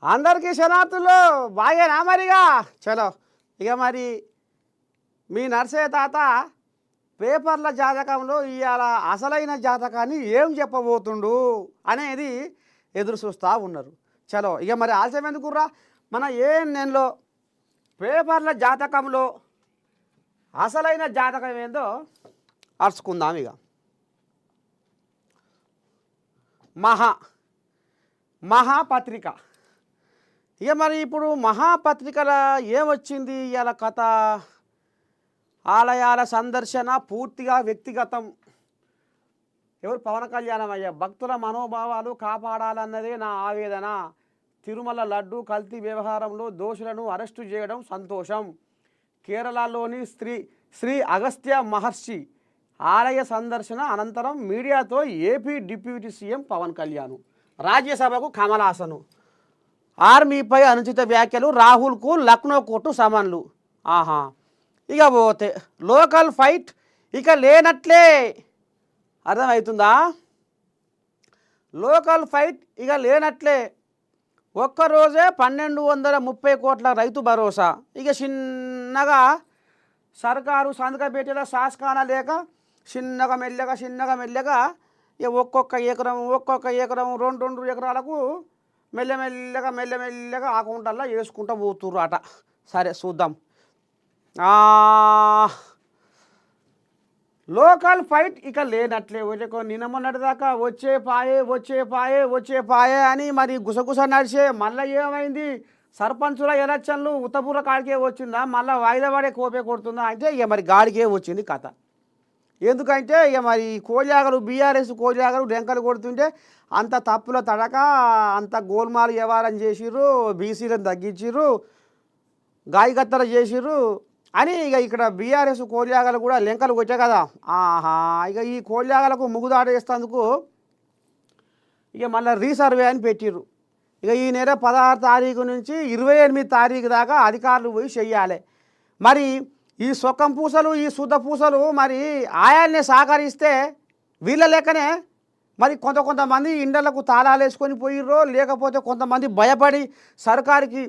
అందరికీ శనార్థులు బాగేనా మరిగా చలో ఇక మరి మీ నర్సయ్య తాత పేపర్ల జాతకంలో ఇవాళ అసలైన జాతకాన్ని ఏం చెప్పబోతుండు అనేది ఎదురు చూస్తూ ఉన్నారు. చలో ఇక మరి ఆలస్యం ఎందుకుర్రా, మన ఏ నెలలో పేపర్ల జాతకంలో అసలైన జాతకం ఏందో అరుచుకుందాం. ఇక మహాపత్రిక. ఇక మరి ఇప్పుడు మహాపత్రికల ఏమొచ్చింది ఇవాళ కథ? ఆలయాల సందర్శన పూర్తిగా వ్యక్తిగతం. ఎవరు? పవన్ కళ్యాణం అయ్యా. భక్తుల మనోభావాలు కాపాడాలన్నదే నా ఆవేదన. తిరుమల లడ్డు కల్తీ వ్యవహారంలో దోషులను అరెస్టు చేయడం సంతోషం. కేరళలోని శ్రీ అగస్త్య మహర్షి ఆలయ సందర్శన అనంతరం మీడియాతో AP deputy CM Pawan Kalyan. రాజ్యసభకు కమలాసను. ఆర్మీపై అనుచిత వ్యాఖ్యలు, రాహుల్కు లక్నో కోర్టు సమన్లు. ఆహా, ఇక పోతే లోకల్ ఫైట్ ఇక లేనట్లే. అర్థమవుతుందా? లోకల్ ఫైట్ ఇక లేనట్లే. ఒక్కరోజే 1230 కోట్ల రైతు భరోసా. ఇక చిన్నగా సర్కారు సంతకం పెట్టేలా శాసకాన లేక చిన్నగా మెల్లగా ఇక ఒక్కొక్క ఎకరం 2 ఎకరాలకు మెల్లమెల్లగా ఆ కుంటల్లో వేసుకుంటూ పోతుర్రు అట. సరే చూద్దాం. లోకల్ ఫైట్ ఇక లేనట్లే. నిన్న మొన్నటి దాకా వచ్చే పాయే అని మరి గుసగుస నడిచే మళ్ళీ ఏమైంది? సర్పంచుల ఎలక్షన్లు ఉత్తపూర కాడికే వచ్చిందా? మళ్ళీ వాయిదా పడే కోపే కొడుతుందా అంటే ఇక మరి గాడికే వచ్చింది కథ. ఎందుకంటే ఇక మరి కోజాగలు బీఆర్ఎస్ కోజాగలు డెంకలు కొడుతుంటే అంత తప్పుల తడక అంత గోల్మాలు వ్యవహారం చేసిర్రు, బీసీలను తగ్గించిర్రు, గాయకత్తలు చేసిర్రు అని ఇక ఇక్కడ బీఆర్ఎస్ కోజాగలు కూడా లెంకలు కొట్టాయి కదా. ఆహా, ఇక ఈ కోజాగలకు ముగుదాట వేస్తేందుకు ఇక మళ్ళీ రీసర్వే అని పెట్టిర్రు. ఇక ఈ నెల 16 తారీఖు నుంచి 28 తారీఖు దాకా అధికారులు పోయి చెయ్యాలి. మరి ఈ సొక్కం పూసలు ఈ శుద్ధ పూసలు మరి ఆయాల్ని సహకరిస్తే వీళ్ళ లెక్కనే మరి కొంతమంది ఇండ్లకు తాళాలు వేసుకొని పోయిర్రో, లేకపోతే కొంతమంది భయపడి సర్కారుకి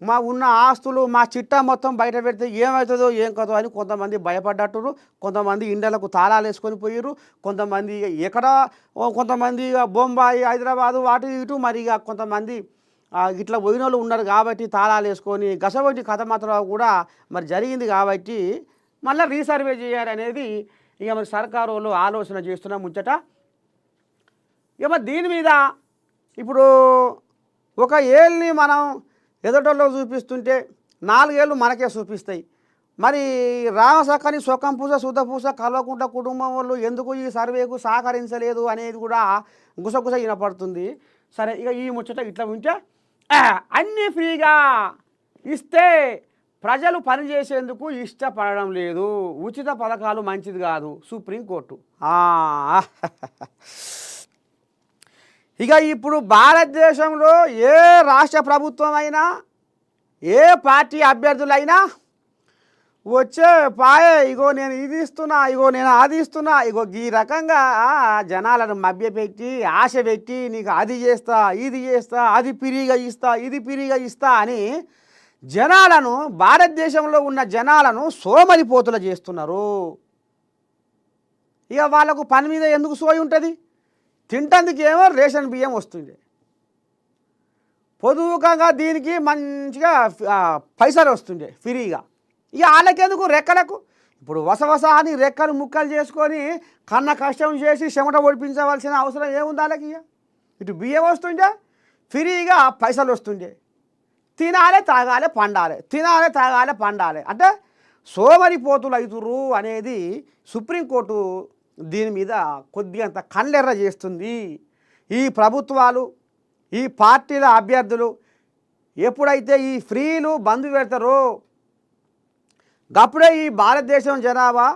మా ఉన్న ఆస్తులు మా చిట్టా మొత్తం బయట పెడితే ఏమవుతుందో ఏం కదో అని కొంతమంది భయపడ్డట్టురు. కొంతమంది ఇండ్లకు తాళాలు వేసుకొని పోయిర్రు. కొంతమంది కొంతమంది బొంబాయి, హైదరాబాదు అటు ఇటు మరి ఇక కొంతమంది ఇట్లా పోయిన వాళ్ళు ఉన్నారు కాబట్టి తాళాలు వేసుకొని గసవంటి కథ మాత్రం కూడా మరి జరిగింది కాబట్టి మళ్ళీ రీసర్వే చేయాలనేది ఇక మరి సర్కారు వాళ్ళు ఆలోచన చేస్తున్న ముచ్చట. ఇక మరి దీని మీద ఇప్పుడు ఒక ఏళ్ళని మనం ఎదుటోళ్ళకు చూపిస్తుంటే 4 ఏళ్ళు మనకే చూపిస్తాయి. మరి రామసక్కని సొక్కం పూస శుద్ధ పూస కల్వకుంట కుటుంబం వాళ్ళు ఎందుకు ఈ సర్వేకు సహకరించలేదు అనేది కూడా గుసగుస వినపడుతుంది. సరే, ఇక ఈ ముచ్చట ఇట్లా ఉంటే అన్నీ ఫ్రీగా ఇస్తే ప్రజలు పనిచేసేందుకు ఇష్టపడడం లేదు, ఉచిత పథకాలు మంచిది కాదు సుప్రీంకోర్టు. ఇక ఇప్పుడు భారతదేశంలో ఏ రాష్ట్ర ప్రభుత్వం అయినా ఏ పార్టీ అభ్యర్థులైనా వచ్చే పాయే ఇగో నేను ఇది ఇస్తున్నా, ఇగో నేను అది ఇస్తున్నా, ఇగో ఈ రకంగా జనాలను మభ్యపెట్టి ఆశ పెట్టి నీకు అది చేస్తా ఇది చేస్తా అది పిరిగా ఇస్తా ఇది పిరిగా ఇస్తా అని జనాలను, భారతదేశంలో ఉన్న జనాలను సోమరిపోతులు చేస్తున్నారు. ఇక వాళ్ళకు పని మీద ఎందుకు సోయి ఉంటుంది? తింటందుకేమో రేషన్ బియ్యం వస్తుంది, పొదువుకంగా దీనికి మంచిగా పైసలు వస్తుండే ఫ్రీగా. ఇక వాళ్ళకెందుకు రెక్కలకు? ఇప్పుడు వసవస అని రెక్కలు ముక్కలు చేసుకొని కన్న కష్టం చేసి చెమట ఒడిపించవలసిన అవసరం ఏముంది వాళ్ళకి? ఇటు బియ్యం వస్తుండే, ఫ్రీగా పైసలు వస్తుండే, తినాలి తాగాలి పండాలి అంటే సోమరిపోతులు అవుతురు అనేది సుప్రీంకోర్టు దీని మీద కొద్దిగంత కళ్ళెర్ర చేస్తుంది. ఈ ప్రభుత్వాలు ఈ పార్టీల అభ్యర్థులు ఎప్పుడైతే ఈ ఫ్రీలు బంద్ పెడతారో అప్పుడే ఈ భారతదేశం జనాభా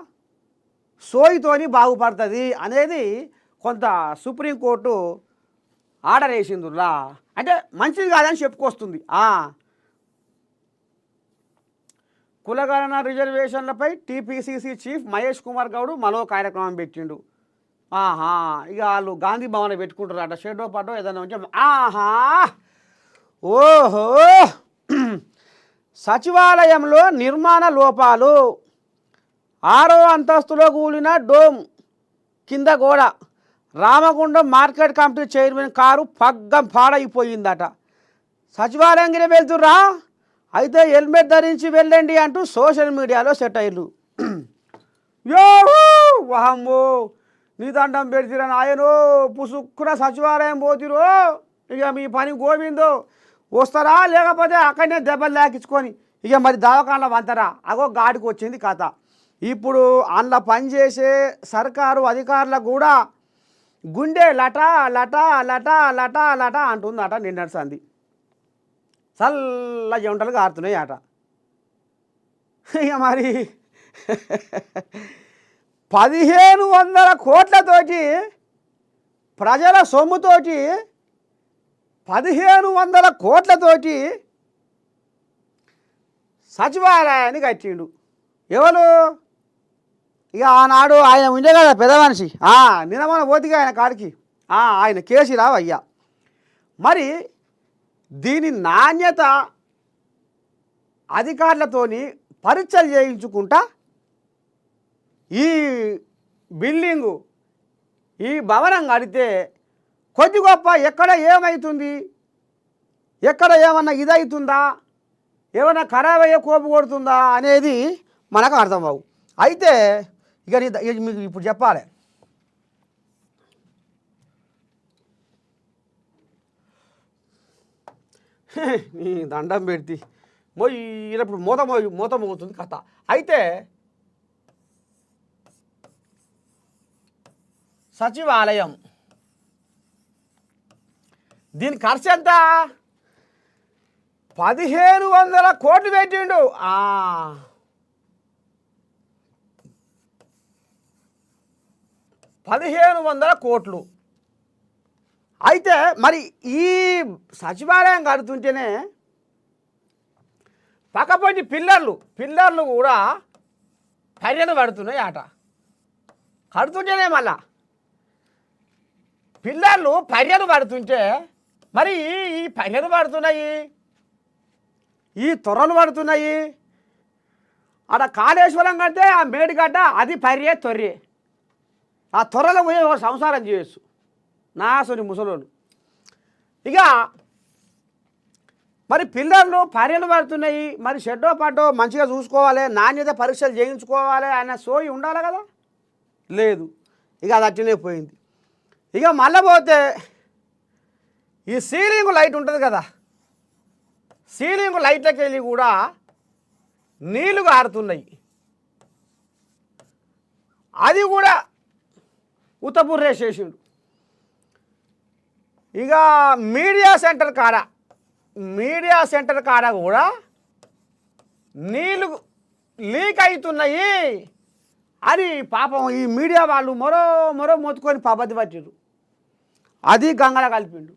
సోయితోని బాగుపడుతుంది అనేది కొంత సుప్రీంకోర్టు ఆర్డర్ వేసిందిలా. అంటే మంచిది కాదని చెప్పుకొస్తుంది. కులగణన రిజర్వేషన్లపై టీపీసీసీ చీఫ్ మహేష్ కుమార్ గౌడ్ మరో కార్యక్రమం పెట్టిండు. ఇక వాళ్ళు గాంధీ భవన్ పెట్టుకుంటారు అట, షెడో పడో ఏదైనా ఉంటే ఓహో సచివాలయంలో నిర్మాణ లోపాలు 6వ అంతస్తులో కూలిన డోమ్ కింద గోడ Ramagundam market committee chairman car పగ్గం పాడైపోయిందట. సచివాలయంకి వెళ్తుర్రా అయితే హెల్మెట్ ధరించి వెళ్ళండి అంటూ సోషల్ మీడియాలో సెట్ అయ్యారు. వాహమ్మో నీ దండం పెడితిరా నాయనో పుసుక్కున సచివాలయం పోతిరో ఇక మీ పని గోవిందో వస్తారా లేకపోతే అక్కడనే దెబ్బలు లేకించుకొని ఇక మరి దవాఖానలో వంతరా అగో గాడికి వచ్చింది కథ. ఇప్పుడు అందులో పనిచేసే సర్కారు అధికారులకు కూడా గుండె లట లట లట లట లట అంటుందట. నిన్నటి సంది చల్ల జంటలు కారుతున్నాయి అట. ఇక మరి 1500 కోట్లతోటి ప్రజల సొమ్ముతోటి 1500 కోట్లతోటి సచివాలయాన్ని కట్టిండు. ఎవరు ఇక ఆనాడు ఆయన ఉండే కదా పెద్ద మనిషి నినమన పోతిగా ఆయన కాడికి ఆయన కేసీరావు అయ్యా. మరి దీని నాణ్యత అధికారులతోని పరీక్షలు చేయించుకుంటా ఈ బిల్డింగు ఈ భవనం కడితే కొద్ది గొప్ప ఎక్కడ ఏమవుతుంది ఎక్కడ ఏమన్నా ఇదవుతుందా ఏమన్నా ఖరాబ్ అయ్యే కోపు కొడుతుందా అనేది మనకు అర్థం అవ్వు. అయితే ఇక మీకు ఇప్పుడు చెప్పాలి. నీ దండం పెడితే మొయ్యినప్పుడు మూత మోగుతుంది కథ. అయితే సచివాలయం దీని ఖర్చు ఎంత 1500 కోట్లు పెట్టిండు. 1500 కోట్లు. అయితే మరి ఈ సచివాలయం కడుతుంటేనే పక్కపొంటి పిల్లర్లు కూడా పర్యలు పడుతున్నాయి ఆట. కడుతుంటేనే మళ్ళా పిల్లర్లు పర్యలు పడుతుంటే మరి ఈ పర్యలు పడుతున్నాయి ఈ తొర్రలు పడుతున్నాయి. ఆడ కాళేశ్వరం కంటే ఆ మేడిగడ్డ అది పర్యే తొర్రే. ఆ త్వరలో పోయి ఒక సంసారం చేయొచ్చు నాసుని ముసలోళ్ళు. ఇక మరి పిల్లర్లు పర్యలు పడుతున్నాయి మరి షెడ్డో పడ్డో మంచిగా చూసుకోవాలి నాణ్యత పరీక్షలు చేయించుకోవాలి అన్న సోయి ఉండాలి కదా లేదు. ఇక అది అట్లనే పోయింది. ఇక మళ్ళీ పోతే ఈ సీలింగ్ లైట్ ఉంటుంది కదా సీలింగ్ లైట్లకి వెళ్ళి కూడా నీళ్లు కారుతున్నాయి. అది కూడా ఉత్తపుర్రేసేసిండు. ఇక మీడియా సెంటర్ కాడ కూడా నీళ్ళు లీక్ అవుతున్నాయి అని పాపం ఈ మీడియా వాళ్ళు మరో మొత్తుకొని పబ్బతి పట్టిరు. అది గంగల కలిపిండు.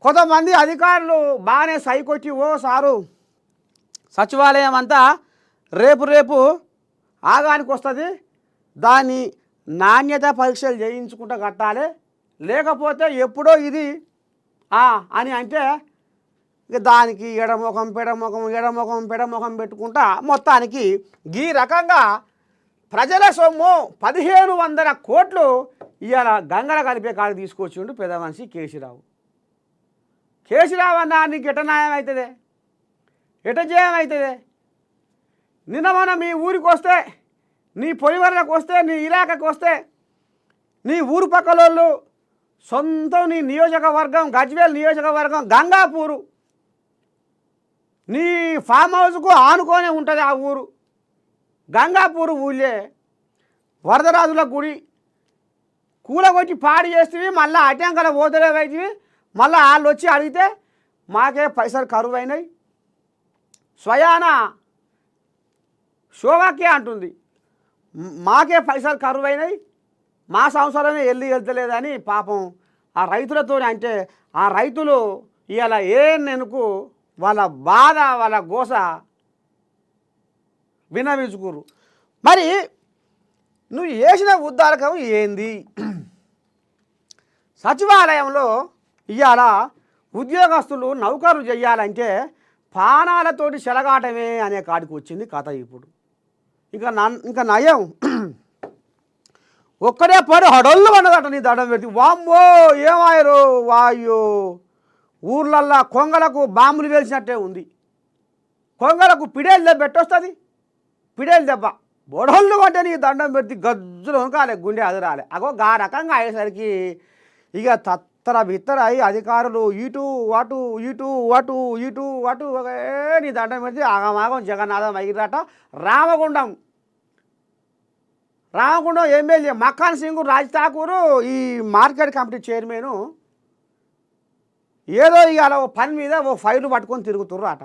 కొంతమంది అధికారులు బాగానే సైకొచ్చి ఓ సారు సచివాలయం అంతా రేపు ఆగానికి వస్తుంది దాన్ని నాణ్యత పరీక్షలు చేయించుకుంటూ కట్టాలి లేకపోతే ఎప్పుడో ఇది అని అంటే ఇక దానికి ఎడముఖం పెడముఖం పెట్టుకుంటా మొత్తానికి ఈ రకంగా ప్రజల సొమ్ము 1500 కోట్లు ఇవాళ గంగల కలిపే కాడికి తీసుకొచ్చిండు పెద్ద మనిషి కేసీరావు అన్న నీకు ఎట న్యాయం అవుతుంది ఎట జయం అవుతుంది. నిన్న మనం మీ ఊరికి వస్తే నీ పొలివర్లకు వస్తే నీ ఇలాకకు వస్తే నీ ఊరు పక్కలోళ్ళు సొంతం నీ నియోజకవర్గం గజ్వేల్ నియోజకవర్గం గంగాపూరు నీ ఫామ్ హౌస్కు ఆనుకొనే ఉంటుంది ఆ ఊరు. గంగాపూరు ఊళ్ళే వరదరాజుల గుడి కూలగొట్టి పాడి చేస్తేవి మళ్ళీ అటంకల ఓదలేవైతివి మళ్ళీ వాళ్ళు వచ్చి అడిగితే మాకే పైసలు కరువు అయినాయి స్వయాన శోభాకే అంటుంది మాకే పైసలు కరువు అయినాయి మా సంవత్సరమే వెళ్తలేదని పాపం ఆ రైతులతో అంటే ఆ రైతులు ఇవాళ నెనుకు వాళ్ళ బాధ వాళ్ళ గోస విన్నవించుకోరు. మరి నువ్వు చేసిన ఉద్దారకం ఏంది? సచివాలయంలో ఇవాళ ఉద్యోగస్తులు నౌకరు చేయాలంటే పానాలతోటి చెలగాటమే అనే కాడికి వచ్చింది కథ ఇప్పుడు. ఇంకా నయం ఒక్కడే పడి హడళ్ళు అన్నదట నీ దండం పెట్టి. వామ్మో ఏమాయరు వాయో, ఊర్లల్లా కొంగలకు బాంబులు వేల్చినట్టే ఉంది. కొంగలకు పిడేలు దెబ్బ పెట్టొస్తుంది, పిడేలు దెబ్బ బొడళ్ళు అంటే నీ దండం పెట్టి గజ్జులు వంకాలే, గుండె అదరాలే. అగో గా రకంగా అయ్యేసరికి ఇక తత్తర బిత్తర అయి అధికారులు ఇటు అటు ఇటు అటు ఇటు అటు నీ దండం పెట్టి ఆగమాగం జగన్నాథం అయ్యిరట. రామగుండం ఎమ్మెల్యే మక్కాన్ సింగ్ రాజ్ ఠాకూర్ ఈ మార్కెట్ కమిటీ చైర్మన్ ఏదో ఇవాళ ఓ పని మీద ఓ ఫైలు పట్టుకొని తిరుగుతుర్రు అట.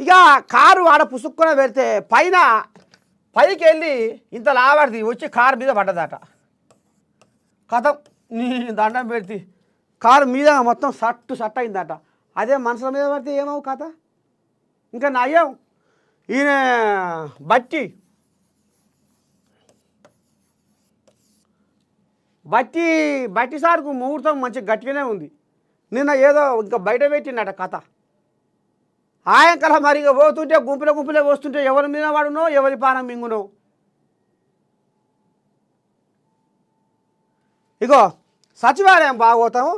ఇక కారు ఆడ పుసుక్కున పెడితే పైకి వెళ్ళి ఇంత లావాడిది వచ్చి కారు మీద పడ్డదట. కథం నీ దండం పెడితే కారు మీద మొత్తం సట్టు అయిందట. అదే మనుషుల మీద పడితే ఏమవు కథ. ఇంకా నయం ఈయన బట్టి సార్కు ముహూర్తం మంచి గట్టిగానే ఉంది. నిన్న ఏదో ఇంకా బయట పెట్టిండట కథ. ఆయనకల మరిగా పోతుంటే గుంపులే వస్తుంటే ఎవరి మీద వాడునో ఎవరి పానం మింగునో. ఇగో సచివాలయం బాగోతాం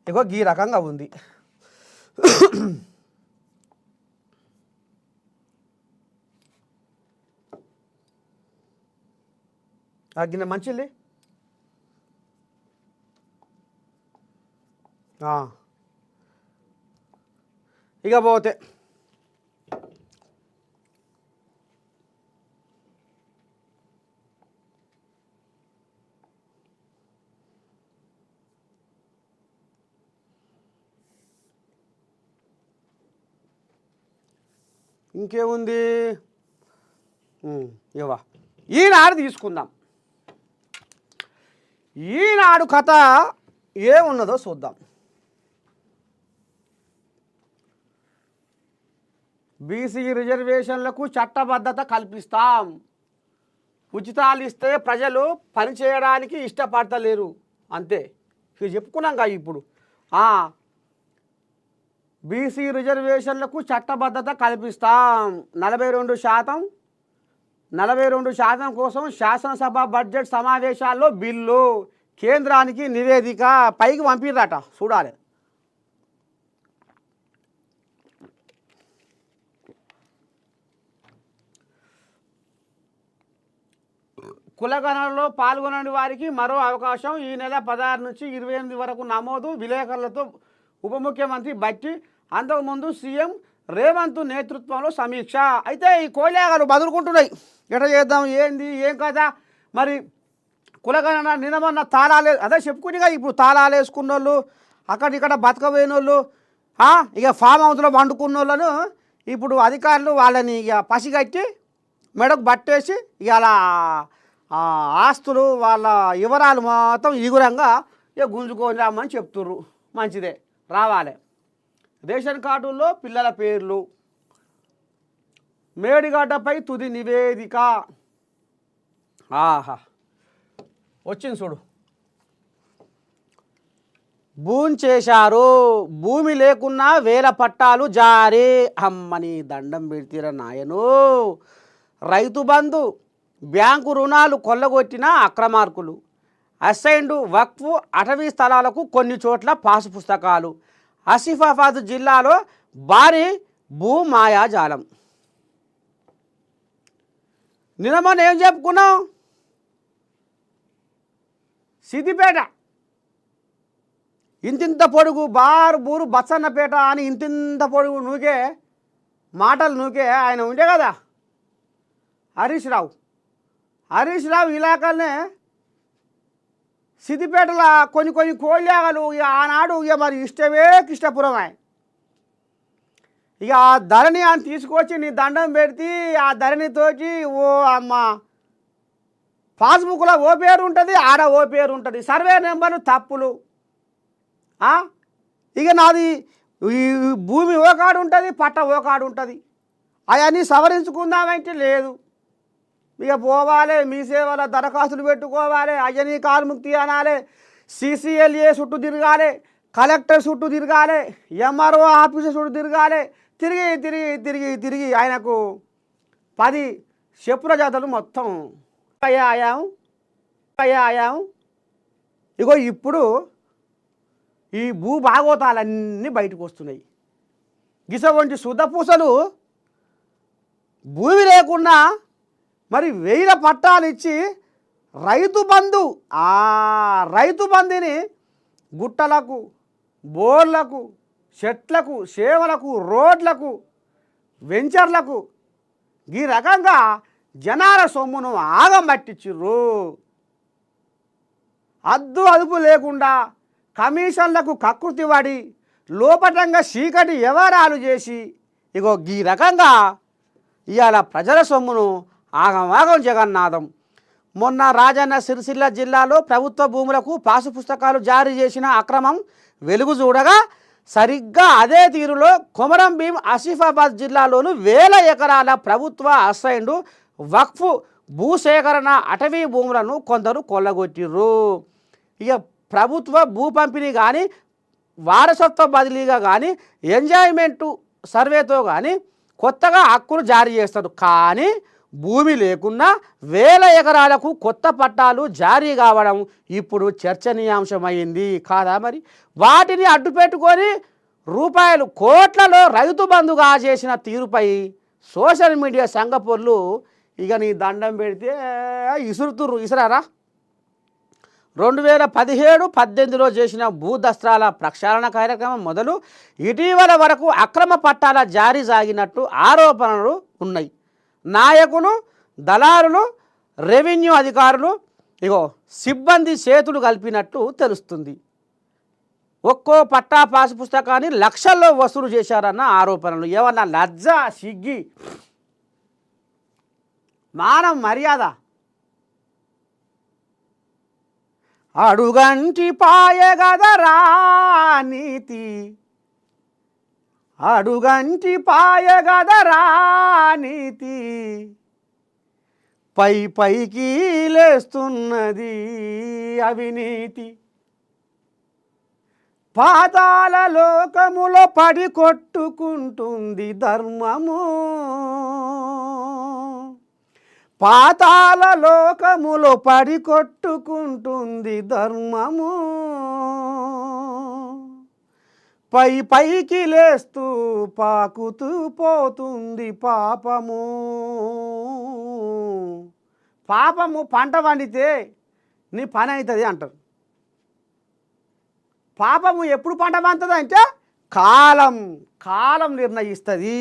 ఇగో ఈ రకంగా ఉంది. గిన్నె మంచిది ఇక పోతే ఇంకేముంది. ఇవా ఈనాడు తీసుకుందాం. ఈనాడు కథ ఏమున్నదో చూద్దాం. బీసీ రిజర్వేషన్లకు చట్టబద్ధత కల్పిస్తాం, ఉచితాలు ఇస్తే ప్రజలు పనిచేయడానికి ఇష్టపడతలేరు అంతే. ఇది చెప్పుకున్నాం ఇప్పుడు. బీసీ రిజర్వేషన్లకు చట్టబద్ధత కల్పిస్తాం, 42% కోసం శాసనసభ బడ్జెట్ సమావేశాల్లో బిల్లు, కేంద్రానికి నివేదిక పైకి పంపిర్రట. చూడాలి. కులగణనలో పాల్గొనని వారికి మరో అవకాశం. ఈ నెల 16 నుంచి 28 వరకు నమోదు. విలేకరులతో ఉప ముఖ్యమంత్రి బట్టి, అంతకుముందు సీఎం రేవంత్ నేతృత్వంలో సమీక్ష. అయితే ఈ కోలేగాలు బదులుకుంటున్నాయి. ఎట్లా చేద్దాం, ఏంది ఏం కదా. మరి కులగణన నిన్నమన్న తాళాలే అదే చెప్పుకునిగా. ఇప్పుడు తాళాలు వేసుకున్న వాళ్ళు, అక్కడిక్కడ బతకబోయిన వాళ్ళు, ఇక ఫామ్ హౌస్లో వండుకున్న వాళ్ళను ఇప్పుడు అధికారులు వాళ్ళని ఇక పసిగట్టి మెడకు బట్టేసి ఇక ఆస్తులు వాళ్ళ వివరాలు మొత్తం ఈగురంగా ఇక గుంజుకొని రమ్మని చెప్తుర్రు. మంచిదే, రావాలి. రేషన్ కార్డుల్లో పిల్లల పేర్లు, మేడిగడ్డపై తుది నివేదిక. వచ్చింది చూడు. చేశారు, భూమి లేకున్నా వేల పట్టాలు జారీ. అమ్మని దండం పెడితేరా నాయను. రైతు బంధు, బ్యాంకు రుణాలు కొల్లగొట్టిన అక్రమార్కులు, అసైన్డ్ వక్ఫ్ అటవీ స్థలాలకు కొన్ని చోట్ల పాసు పుస్తకాలు, ఆసిఫాబాద్ జిల్లాలో భారీ భూమాయాజాలం. నిన్న మనం ఏం చెప్పుకున్నాం? సిద్దిపేట ఇంతింత పొడుగు బూరు బచ్చన్నపేట అని ఇంతింత పొడుగు నూకే మాటలు నూకే ఆయన ఉండే కదా హరీష్ రావు ఇలాకనే సిద్దిపేటలో కొన్ని కోళ్ళాగలు ఆనాడు ఇక మరి ఇష్టమే కృష్ణపురం. ఇక ఆ ధరణి అని తీసుకొచ్చి నీ దండం పెడితే ఆ ధరణితోటి ఓ అమ్మ పాస్బుక్లో ఓ పేరు ఉంటుంది, ఆడ ఓ పేరు ఉంటుంది, సర్వే నెంబర్లు తప్పులు. ఇక నాది ఈ భూమి ఓ కాడు ఉంటుంది, పట్ట ఓ కాడు ఉంటుంది. అవన్నీ సవరించుకుందామంటే లేదు. ఇక పోవాలి, మీ సేవల దరఖాస్తులు పెట్టుకోవాలి, అయ్యని కార్ముక్తి అనాలి, CCLA చుట్టూ తిరగాలి, కలెక్టర్ చుట్టూ తిరగాలి, ఎంఆర్ఓ ఆఫీసర్ చుట్టూ తిరగాలి, తిరిగి తిరిగి తిరిగి తిరిగి ఆయనకు 10 చెప్పుల జాతలు మొత్తం అయ్యాం. ఇగో ఇప్పుడు ఈ భూభాగవతాలన్నీ బయటకు వస్తున్నాయి. గిసవంటి శుద్ధపూసలు భూమి లేకుండా మరి 1000 పట్టాలు ఇచ్చి రైతు బంధుని గుట్టలకు, బోర్లకు, చెట్లకు, చేవలకు, రోడ్లకు, వెంచర్లకు ఈ రకంగా జనాల సొమ్మును ఆగమట్టించిర్రు. అదుపు లేకుండా కమిషన్లకు కక్కుర్తి పడి లోపటంగా చీకటి వ్యవహారాలు చేసి ఇగో ఈ రకంగా ఇవాళ ప్రజల సొమ్మును ఆగమాగం జగన్నాథం. మొన్న రాజన్న సిరిసిల్ల జిల్లాలో ప్రభుత్వ భూములకు పాసు పుస్తకాలు జారీ చేసిన అక్రమం వెలుగు చూడగా సరిగ్గా అదే తీరులో కొమరం భీం ఆసిఫాబాద్ జిల్లాలోను 1000 ఎకరాల ప్రభుత్వ అసైన్డ్ వక్ఫ్ భూసేకరణ అటవీ భూములను కొందరు కొల్లగొట్టిర్రు. ఇక ప్రభుత్వ భూ పంపిణీ కానీ వారసత్వ బదిలీగా కానీ ఎంజాయ్మెంటు సర్వేతో కానీ కొత్తగా హక్కులు జారీ చేస్తారు. కానీ భూమి లేకున్నా 1000 ఎకరాలకు కొత్త పట్టాలు జారీ కావడం ఇప్పుడు చర్చనీయాంశమైంది కాదా? మరి వాటిని అడ్డుపెట్టుకొని రూపాయలు కోట్లలో రైతు బంధుగా చేసిన తీరుపై సోషల్ మీడియా సంఘపొర్లు ఇక నీ దండం పెడితే ఇసరారా. 2017-18లో చేసిన భూదస్త్రాల ప్రక్షాళన కార్యక్రమం మొదలు ఇటీవల వరకు అక్రమ పట్టాల జారీ సాగినట్టు ఆరోపణలు ఉన్నాయి. నాయకులు, దళారులు, రెవెన్యూ అధికారులు సిబ్బంది చేతులు కలిపినట్టు తెలుస్తుంది. ఒక్కో పట్టా పాసు పుస్తకాన్ని లక్షల్లో వసూలు చేశారన్న ఆరోపణలు. ఏమన్నా లజ్జ, సిగ్గి, మానం, మర్యాద? అడుగంటి పాయగదరా నీతి, అడుగంటి పాయగదరా నీతి, పైకి లేస్తున్నది అవినీతి. పాతాళ లోకములో పడి కొట్టుకుంటుంది ధర్మము, పాతాళ లోకములో పడి కొట్టుకుంటుంది ధర్మము, పైకి లేస్తూ పాకుతూ పోతుంది పాపము. పాపము పంట పండితే నీ పని అవుతుంది అంటారు. పాపము ఎప్పుడు పంట పండుతుంది అంటే కాలం నిర్ణయిస్తుంది.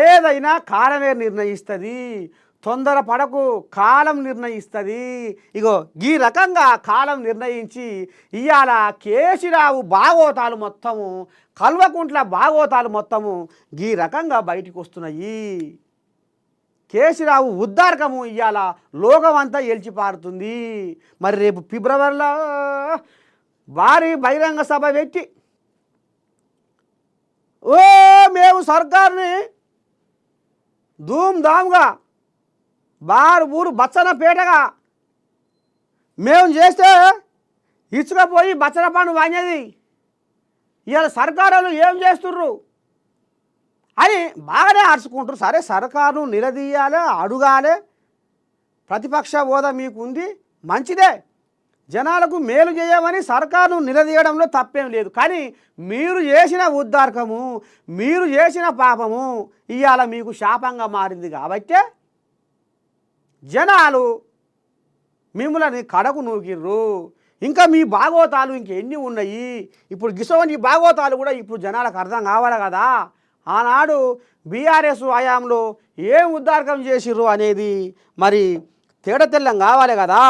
ఏదైనా కాలమే నిర్ణయిస్తుంది. తొందర పడకు, కాలం నిర్ణయిస్తుంది. ఈ రకంగా కాలం నిర్ణయించి ఇవాళ కేసీరావు భాగవతాలు మొత్తము, కల్వకుంట్ల భాగవతాలు మొత్తము ఈ రకంగా బయటికి వస్తున్నాయి. కేసీరావు ఉద్దారకము ఇవాళ లోకమంతా ఎల్చిపారుతుంది. మరి రేపు ఫిబ్రవరిలో భారీ బహిరంగ సభ పెట్టి మేము సర్కార్ని ధూమ్ధామ్గా ఊరు బచ్చన పేటగా మేము చేస్తే ఇసుకపోయి బచ్చన పండు వానేది ఇవాళ సర్కారులు ఏం చేస్తుర్రు అని బాగానే అరుచుకుంటారు. సరే, సర్కారును నిలదీయాలి, అడుగాలి. ప్రతిపక్ష హోదా మీకు ఉంది, మంచిదే. జనాలకు మేలు చేయమని సర్కారును నిలదీయడంలో తప్పేం లేదు. కానీ మీరు చేసిన ఉద్దారకము, మీరు చేసిన పాపము ఇవాళ మీకు శాపంగా మారింది. కాబట్టే జనాలు మిమ్మల్ని కడకు నూకిర్రు. ఇంకా మీ భాగవతాలు ఇంకెన్ని ఉన్నాయి? ఇప్పుడు గిసోని భాగవతాలు కూడా ఇప్పుడు జనాలకు అర్థం కావాలి కదా. ఆనాడు బీఆర్ఎస్ హయాంలో ఏం ఉద్దారకం చేసిర్రు అనేది మరి తేడతెల్లం కావాలి కదా.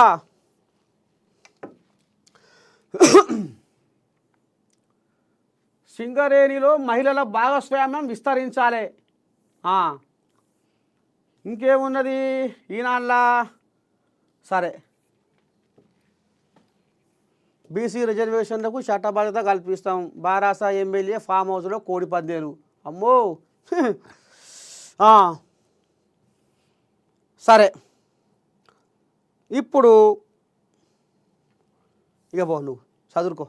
సింగరేణిలో మహిళల భాగస్వామ్యం విస్తరించాలి. ఇంకేమున్నది ఈనాళ్ళ? సరే, బీసీ రిజర్వేషన్లకు చట్టబద్ధత కల్పిస్తాం. బారాస ఎమ్మెల్యే ఫామ్ హౌస్లో కోడి పందేలు. అమ్మో! సరే, ఇప్పుడు నువ్వు చదువుకో.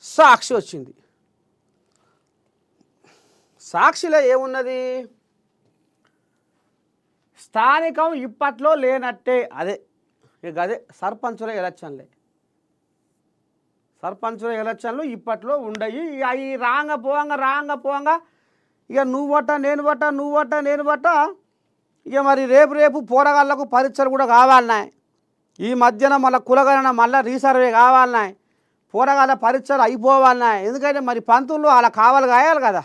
సాక్షి వచ్చింది. సాక్షిలో ఏమున్నది? స్థానికం ఇప్పట్లో లేనట్టే. అదే సర్పంచుల ఎలక్షన్లే. సర్పంచుల ఎలక్షన్లు ఇప్పట్లో ఉండయి. అవి రాంగ పోంగా ఇక నువ్వు బట్ట నేను బట్ట ఇక మరి రేపు పోరగాళ్ళకు పరీక్షలు కూడా కావాలన్నాయి. ఈ మధ్యన మళ్ళీ కులగణన మళ్ళీ రీసర్వే కావాలన్నాయి. పోరగాళ్ళ పరీక్షలు అయిపోవాలన్నాయి. ఎందుకంటే మరి పంతుల్లో అలా కావాలి కాయాలి కదా.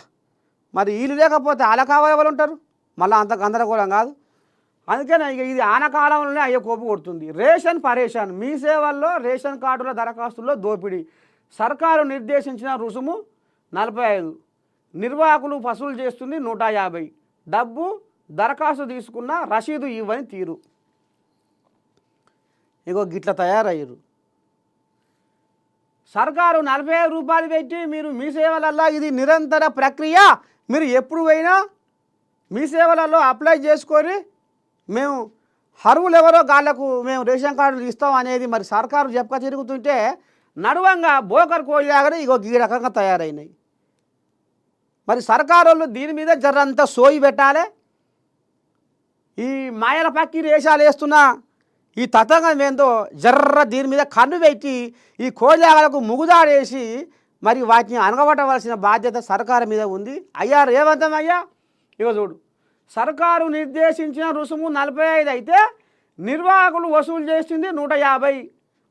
మరి వీళ్ళు లేకపోతే అలా కావాలి ఎవరు ఉంటారు? మళ్ళీ అంత గందరగోళం కాదు. అందుకనే ఇక ఇది ఆనకాలంలోనే అయ్యే కోపు కొడుతుంది. రేషన్ పరేషాన్. మీ సేవల్లో రేషన్ కార్డుల దరఖాస్తుల్లో దోపిడీ. సర్కారు నిర్దేశించిన రుసుము 45, నిర్వాహకులు వసూలు చేస్తుంది 150. డబ్బు దరఖాస్తు తీసుకున్న రసీదు ఇవ్వని తీరు. ఇగో గిట్ల తయారయ్యారు. సర్కారు 45 రూపాయలు పెట్టి మీరు మీ సేవలల్లో ఇది నిరంతర ప్రక్రియ. మీరు ఎప్పుడు పోయినా మీ సేవలలో అప్లై చేసుకొని మేము అర్హులు ఎవరో గాళ్లకు మేము రేషన్ కార్డులు ఇస్తాం అనేది మరి సర్కారు చెప్పక తిరుగుతుంటే నడువంగా బోకర్ కోళ్ళాగని ఇగో ఈ రకంగా తయారైనాయి. మరి సర్కారు వాళ్ళు దీని మీద జర్రంత సోయి పెట్టాలి. ఈ మాయల పక్కి రేషాలు వేస్తున్నా ఈ తతంగం ఏందో జర్ర దీని మీద కన్ను పెట్టి ఈ కోళ్ళాగలకు ముగుదాడేసి మరి వాటిని అనగబట్టవలసిన బాధ్యత సర్కారు మీద ఉంది. అయ్యా రేవంతం అయ్యా, ఇగో చూడు, సర్కారు నిర్దేశించిన రుసుము 45 అయితే నిర్వాహకులు వసూలు చేసింది 150.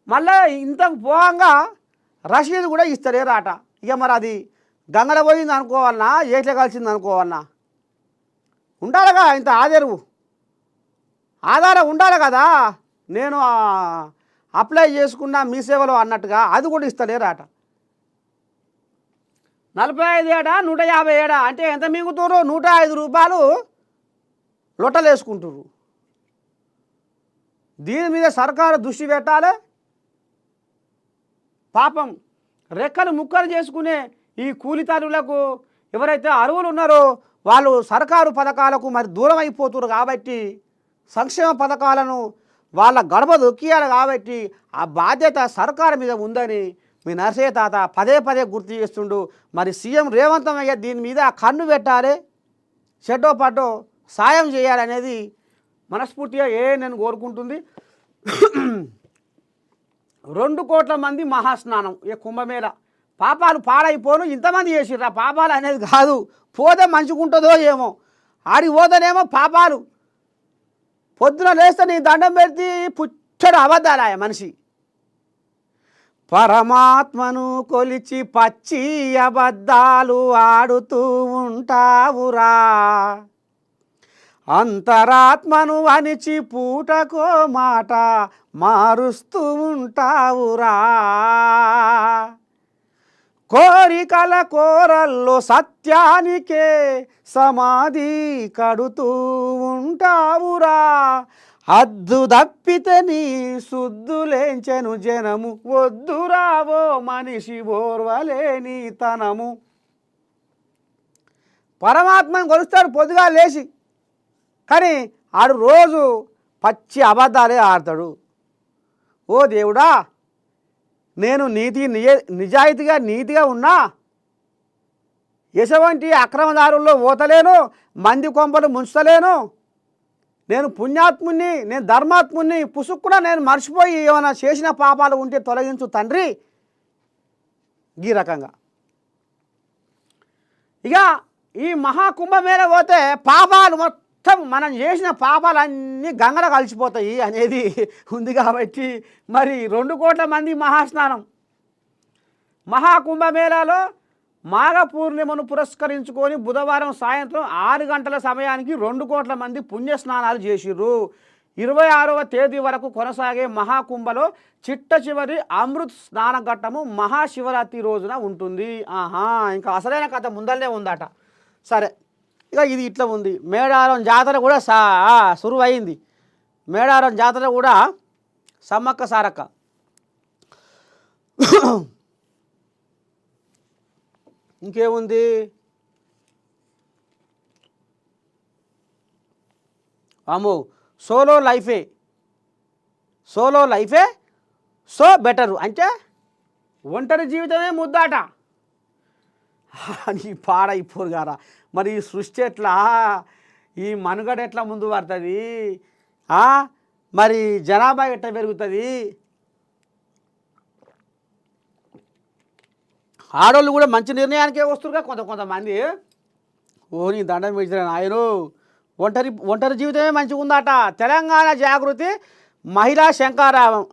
మళ్ళీ ఇంతకు పోగా రసీదు కూడా ఇస్తలేరాట. ఇక మరి అది గంగల పోయింది అనుకోవాలన్నా, ఏట్ల కలిసింది అనుకోవాలన్నా? ఉండాలిగా ఇంత ఆధారం ఉండాలి కదా. నేను అప్లై చేసుకున్నా మీ సేవలో అన్నట్టుగా అది కూడా ఇస్తలేరాట. 45 ఏడా 150 ఏడా అంటే ఎంత మింగుతారు? 105 రూపాయలు లొట్టలేసుకుంటారు. దీని మీద సర్కారు దృష్టి పెట్టాలి. పాపం రెక్కలు ముక్కలు చేసుకునే ఈ కూలితరులకు ఎవరైతే అర్హులు ఉన్నారో వాళ్ళు సర్కారు పథకాలకు మరి దూరం అయిపోతున్నారు. కాబట్టి సంక్షేమ పథకాలను వాళ్ళ గడప దొక్కియాలి. కాబట్టి ఆ బాధ్యత సర్కారు మీద ఉందని మీ నరసయ్య తాత పదే గుర్తు చేస్తుండు. మరి సీఎం రేవంతం అయ్య దీని మీద కన్ను పెట్టాలి, చెడ్డో పడ్డో సాయం చేయాలనేది మనస్ఫూర్తిగా నేను కోరుకుంటుంది. 2 కోట్ల మంది మహాస్నానం ఈ కుంభమేళ. పాపాలు పాడైపోను ఇంతమంది చేసిర్రా. పాపాలు అనేది కాదు, పోతే మంచుకుంటుందో ఏమో. ఆడికి పోతేనేమో పాపాలు. పొద్దున లేస్తే నీ దండం పెడితే పుచ్చడు అబద్ధాలాయ మనిషి. పరమాత్మను కొలిచి పచ్చి అబద్ధాలు ఆడుతూ ఉంటావురా. అంతరాత్మను అనిచి పూటకో మాట మారుస్తూ ఉంటావురా. కోరికల కోరల్లో సత్యానికే సమాధి కడుతూ ఉంటావురా. అద్దు దప్పితే నీ సుద్దులేంచెను జనము, వద్దురావో మనిషి ఓర్వలేని తనము. పరమాత్మను కొలుస్తాడు పొద్దుగా లేచి, కానీ ఆడు రోజు పచ్చి అబద్ధాలే ఆడతాడు. ఓ దేవుడా, నేను నిజాయితీగా నీతిగా ఉన్నా, ఎటువంటి అక్రమదారుల్లో పోతలేను, మంది కొంపలు ముంచలేను, నేను పుణ్యాత్ముని, నేను ధర్మాత్ముని, పుసుక్కున నేను మర్చిపోయి ఏమైనా చేసిన పాపాలు ఉంటే తొలగించు తండ్రి. ఈ రకంగా ఇక ఈ మహాకుంభమేళ పోతే పాపాలు మొత్తం మనం చేసిన పాపాలన్నీ గంగలో కలిసిపోతాయి అనేది ఉంది. కాబట్టి మరి 2 కోట్ల మంది మహాస్నానం. మహాకుంభమేళాలో మాఘ పూర్ణిమను పురస్కరించుకొని బుధవారం సాయంత్రం 6 గంటల సమయానికి 2 కోట్ల మంది పుణ్యస్నానాలు చేసిర్రు. 26వ తేదీ వరకు కొనసాగే మహాకుంభలో చిట్ట చివరి అమృత్ స్నానఘట్టము మహాశివరాత్రి రోజున ఉంటుంది. ఇంకా అసలైన కథ ముందల్లే ఉందట. సరే, ఇక ఇది ఇట్లా ఉంది. మేడారం జాతర కూడా సురువైంది. మేడారం జాతర కూడా సమ్మక్క సారక్క. ఇంకేముంది? అమ్మో, సోలో లైఫే సో బెటరు. అంటే ఒంటరి జీవితమే ముద్దాట అని పాడైపోరు గారా. మరి ఈ సృష్టి ఎట్లా, ఈ మనుగడ ఎట్లా ముందు పడుతుంది, మరి జనాభా ఎట్లా పెరుగుతుంది. ఆడవాళ్ళు కూడా మంచి నిర్ణయానికే వస్తురుగా కొంతమంది. ఓ నీ దండం పెంచిన ఆయన ఒంటరి జీవితమే మంచిగా ఉందట. తెలంగాణ జాగృతి మహిళా శంకారావం.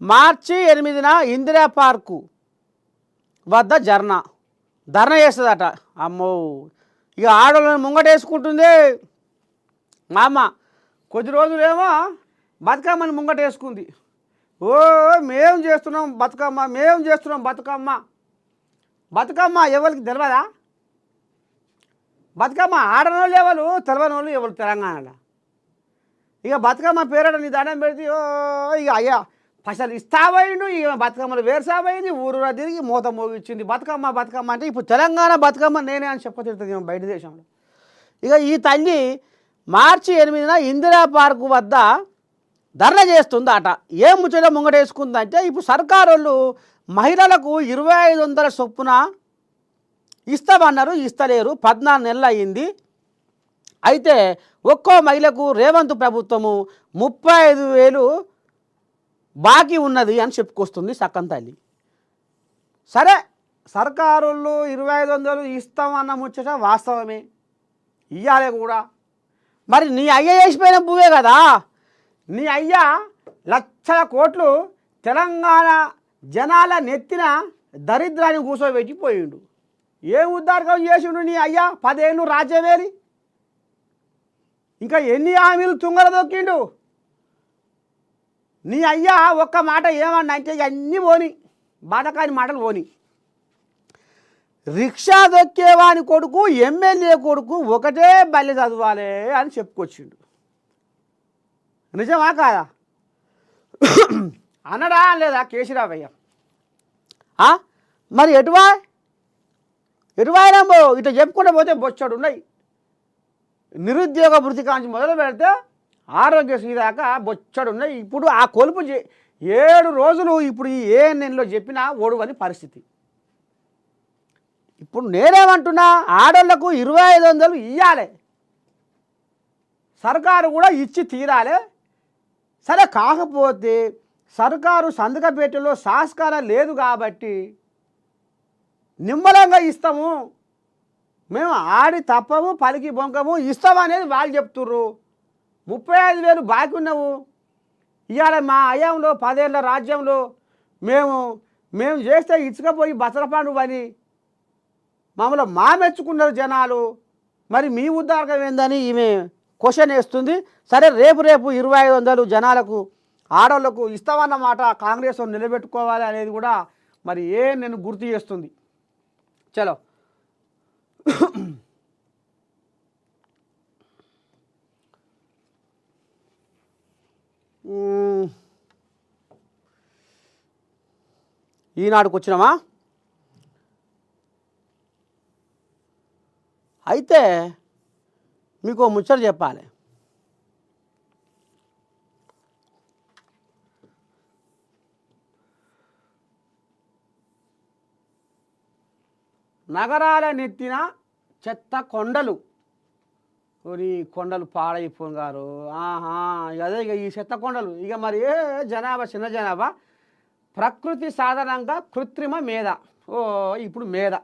మార్చి 8న ఇందిరా పార్కు వద్ద ధర్నా చేస్తుందట. అమ్మో, ఇక ఆడవాళ్ళని ముంగటేసుకుంటుంది మా అమ్మ. కొద్ది రోజులేమో బతుకమ్మని ముంగటేసుకుంది. ఓ మేము చేస్తున్నాం బతుకమ్మ. బతుకమ్మ ఎవరికి తెలియదా? బతుకమ్మ ఆడని వాళ్ళు ఎవరు, తెలవని వాళ్ళు ఎవరు తెలంగాణలో. ఇక బతుకమ్మ పేరట నీ దండం పెడితే ఇక అయ్యా పైసలు ఇస్తాబోయిండు. ఇక బతుకమ్మలు వేరుసాబోయింది, ఊరూరా తిరిగి మూత మోగిచ్చింది. బతుకమ్మ అంటే ఇప్పుడు తెలంగాణ బతుకమ్మ నేనే అని చెప్పతిరుతుంది బయట దేశంలో. ఇక ఈ తల్లి మార్చి 8న ఇందిరా పార్కు వద్ద ధర్నా చేస్తుందట. ఏం ముచ్చట ముంగటేసుకుందంటే, ఇప్పుడు సర్కారు వాళ్ళు మహిళలకు 2500 చొప్పున ఇస్తామన్నారు, ఇస్తలేరు. 14 నెలలు అయ్యింది. అయితే ఒక్కో మహిళకు రేవంత్ ప్రభుత్వము 35,000 బాకీ ఉన్నది అని చెప్పుకొస్తుంది సక్కన్ తల్లి. సరే, సర్కారులు 2500 ఇస్తామన్న ముచ్చట వాస్తవమే, ఇయ్యాలే కూడా. మరి నీ అయ్య చేసిపోయిన పువ్వే కదా. నీ అయ్య లక్షల కోట్లు తెలంగాణ జనాల నెత్తిన దరిద్రాన్ని కూర్చోబెట్టిపోయిండు. ఏం ఉద్దారకం చేసిండు నీ అయ్యా? 10 ఏళ్ళు రాజ్యమేలి, ఇంకా ఎన్ని హామీలు తుంగర దొక్కిండు. నీ అయ్యా ఒక్క మాట ఏమన్నా అంటే అన్నీ పోని, బాధకాని మాటలు పోని. రిక్షా దొక్కేవాని కొడుకు ఎమ్మెల్యే కొడుకు ఒకటే బల్లె చదవాలి అని చెప్పుకొచ్చిండు. నిజమా కాదా? అనడా లేదా కేసీరావయ్య? మరి ఎటువాయినామో ఇట్లా చెప్పుకుంటూ పోతే బొచ్చడు ఉన్నాయి. నిరుద్యోగ భృతి కాంచి మొదలు పెడితే ఆరోగ్యశ్రీ దాకా బొచ్చడు ఉన్నాయి. ఇప్పుడు ఆ కొలుపు 7 రోజులు ఇప్పుడు ఈ ANNలో చెప్పినా ఓడువని పరిస్థితి. ఇప్పుడు నేనేమంటున్నా, ఆడోళ్లకు 2500 ఇవ్వాలి, సర్కారు కూడా ఇచ్చి తీరాలి. సరే, కాకపోతే సర్కారు సంతకపేటలో సంస్కారం లేదు కాబట్టి నిమ్మలంగా ఇస్తాము, మేము ఆడి తప్పము పలికి బొంకము ఇస్తామనేది వాళ్ళు చెప్తుర్రు. 35,000 బాకీ ఉన్నావు. ఇవాళ మా అయ్యంలో 10 ఏళ్ళ రాజ్యంలో మేము చేస్తే ఇసుకపోయి బసరపాండు అని మమ్మల్ని మెచ్చుకున్నారు జనాలు. మరి మీ ఉద్దారకం ఏందని ఈమె క్వశ్చన్ వేస్తుంది. సరే, రేపు 2500 జనాలకు ఆడవాళ్లకు ఇస్తామన్నమాట కాంగ్రెస్ నిలబెట్టుకోవాలి అనేది కూడా మరి నేను గుర్తు చేస్తుంది. చలో, ఈనాడుకు వచ్చినామా? అయితే మీకు ముచ్చట చెప్పాలి. నగరాల నెత్తిన చెత్త కొండలు, కొండలు పాడైపోగారు. అదే ఇక ఈ చెత్త కొండలు. ఇక మరి జనాభా చిన్న జనాభా, ప్రకృతి సాధారణంగా కృత్రిమ మేధ. ఇప్పుడు మేధ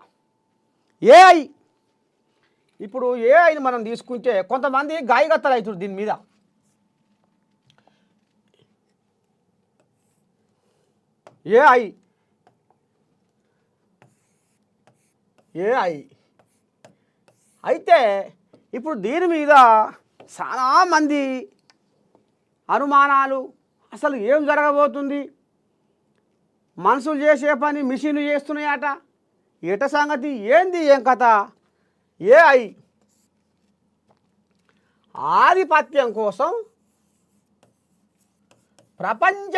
ఏఐ. ఇప్పుడు ఏఐని మనం తీసుకుంటే కొంతమంది గాయగత్తలు అవుతారు దీని మీద. ఏఐ అయితే ఇప్పుడు దీని మీద చాలామంది అనుమానాలు. అసలు ఏం జరగబోతుంది? మనుషులు చేసే పని మిషన్లు చేస్తున్నాయట. ఎట సంగతి ఏంది, ఏం కథ? ఏఐ ఆధిపత్యం కోసం ప్రపంచ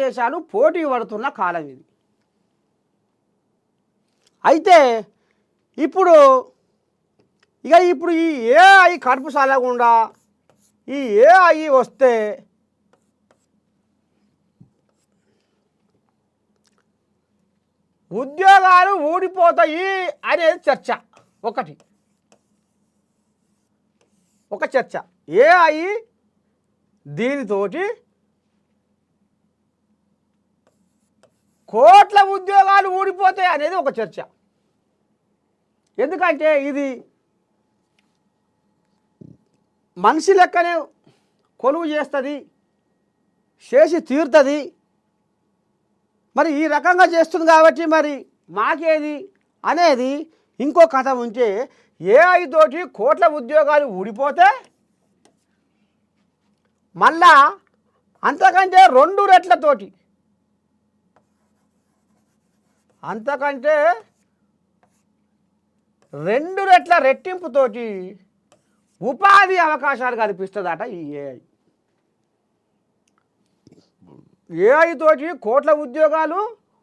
దేశాలు పోటీ పడుతున్న కాలం ఇది. అయితే ఇప్పుడు ఈ ఏఐ కడుపు సాలకుండా ఈ ఏఐ వస్తే ఉద్యోగాలు ఊడిపోతాయి అనేది చర్చ. ఒక చర్చ. ఏఐ దీనితోటి కోట్ల ఉద్యోగాలు ఊడిపోతాయి అనేది ఒక చర్చ. ఎందుకంటే ఇది మనిషి లెక్కనే కొలువు చేస్తుంది, చేసి తీరుతుంది. మరి ఈ రకంగా చేస్తుంది కాబట్టి మరి మాకేది అనేది ఇంకో కథ ఉంటే, ఏఐ తోటి కోట్ల ఉద్యోగాలు ఊడిపోతే మళ్ళా అంతకంటే 2 రెట్లతోటి, అంతకంటే 2 రెట్ల రెట్టింపుతోటి ఉపాధి అవకాశాలు కల్పిస్తుందట ఈ ఏఐ. ఏఐ తోటి కోట్ల ఉద్యోగాలు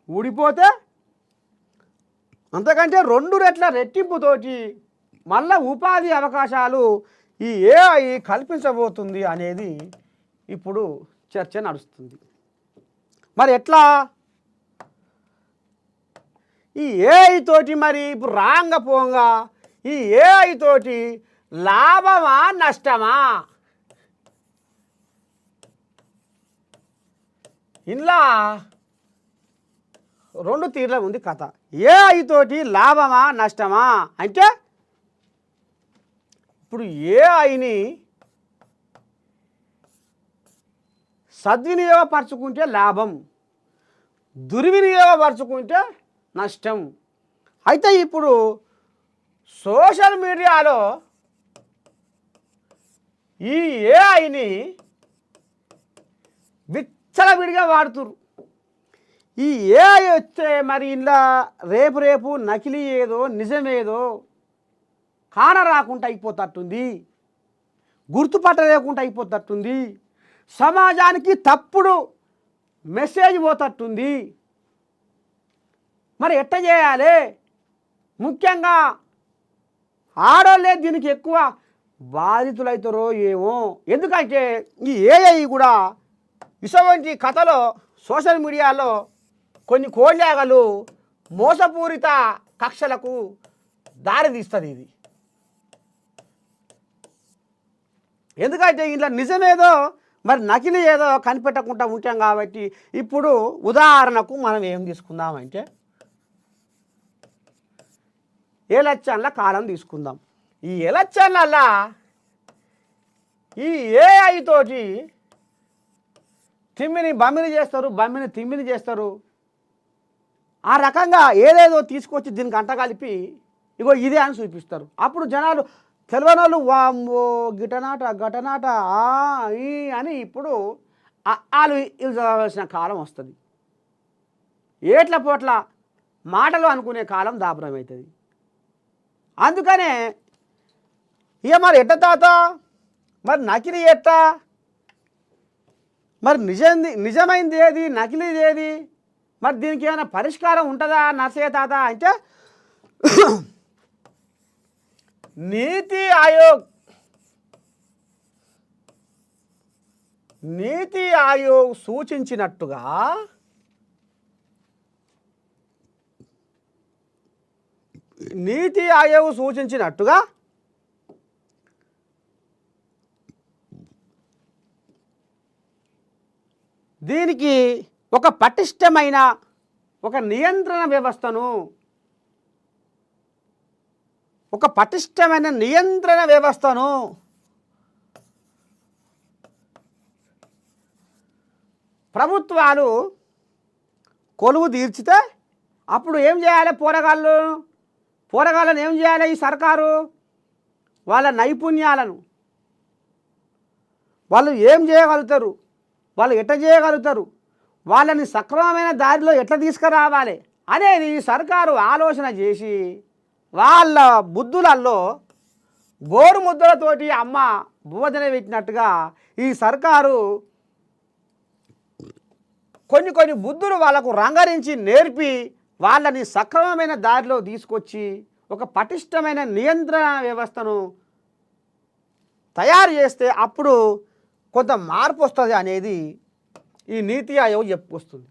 ఊడిపోతే అంతకంటే 2 రెట్ల రెట్టింపుతోటి మళ్ళా ఉపాధి అవకాశాలు ఈ ఏఐ కల్పించబోతుంది అనేది ఇప్పుడు చర్చ నడుస్తుంది. మరి ఎట్లా ఈ ఏఐ తోటి మరి ఇప్పుడు రాంగ పోంగా ఈ ఏఐ తోటి లాభమా నష్టమా? ఇలా 2 తీర్ల ఉంది కథ. ఏఐ తోటి లాభమా నష్టమా అంటే, ఇప్పుడు ఏఐని సద్వినియోగపరచుకుంటే లాభం, దుర్వినియోగపరచుకుంటే నష్టం. అయితే ఇప్పుడు సోషల్ మీడియాలో ఈ ఏఐని విచ్చలవిడిగా వాడుతురు. ఈ ఏఐ వస్తే మరి ఇలా రేపు నకిలీ ఏదో నిజమేదో కాన రాకుండా అయిపోతట్టుంది, గుర్తుపట్టలేకుండా అయిపోతట్టుంది, సమాజానికి తప్పుడు మెసేజ్ పోతట్టుంది. మరి ఎట్ట చేయాలి? ముఖ్యంగా ఆడోళ్ళే దీనికి ఎక్కువ బాధితులవుతారో ఏమో. ఎందుకంటే ఈ ఏఐ కూడా ఇటువంటి కథలో సోషల్ మీడియాలో కొన్ని కోళ్ళాగలు మోసపూరిత కక్షలకు దారితీస్తుంది ఇది. ఎందుకంటే ఇంట్లో నిజమేదో మరి నకిలీ ఏదో కనిపెట్టకుండా ఉంటాం కాబట్టి, ఇప్పుడు ఉదాహరణకు మనం ఏం తీసుకుందామంటే ఎలక్షన్ల కాలం తీసుకుందాం. ఈ ఎలక్షన్లల్లా ఈ ఏఐ తోటి తిమ్మిని బమ్మిని చేస్తారు, బమ్మిని తిమ్మిని చేస్తారు. ఆ రకంగా ఏదేదో తీసుకొచ్చి దీనికి అంట కలిపి ఇగో ఇదే అని చూపిస్తారు. అప్పుడు జనాలు తెలియని వాళ్ళు వామ్మో గిటనాట గటనాట ఈ అని ఇప్పుడు వాళ్ళు చదవాల్సిన కాలం వస్తుంది. ఏట్ల పోట్ల మాటలు అనుకునే కాలం దాపురం అవుతుంది. అందుకనే ఇక మరి ఎట్ట తాత, మరి నకిలీ ఎట్ట, మరి నిజమైంది ఏది, నకిలీది ఏది, మరి దీనికి ఏమైనా పరిష్కారం ఉంటుందా నర్సయ్య తాత అంటే, నీతి ఆయోగ్ సూచించినట్టుగా దీనికి ఒక పటిష్టమైన ఒక నియంత్రణ వ్యవస్థను ప్రభుత్వాలు కొలువు తీర్చితే అప్పుడు ఏం చేయాలి? పోరగాళ్ళను ఏం చేయాలి? ఈ సర్కారు వాళ్ళ నైపుణ్యాలను, వాళ్ళు ఏం చేయగలుగుతారు, వాళ్ళు ఎట్లా చేయగలుగుతారు, వాళ్ళని సక్రమమైన దారిలో ఎట్లా తీసుకురావాలి అనేది ఈ సర్కారు ఆలోచన చేసి వాళ్ళ బుద్ధులలో గోరు ముద్దలతోటి అమ్మ భోజనం పెట్టినట్టుగా ఈ సర్కారు కొన్ని బుద్ధులు వాళ్ళకు రంగరించి నేర్పి వాళ్ళని సక్రమమైన దారిలో తీసుకొచ్చి ఒక పటిష్టమైన నియంత్రణ వ్యవస్థను తయారు చేస్తే అప్పుడు కొంత మార్పు వస్తుంది అనేది ఈ నీతి ఆయోగ్ చెప్పుకొస్తుంది.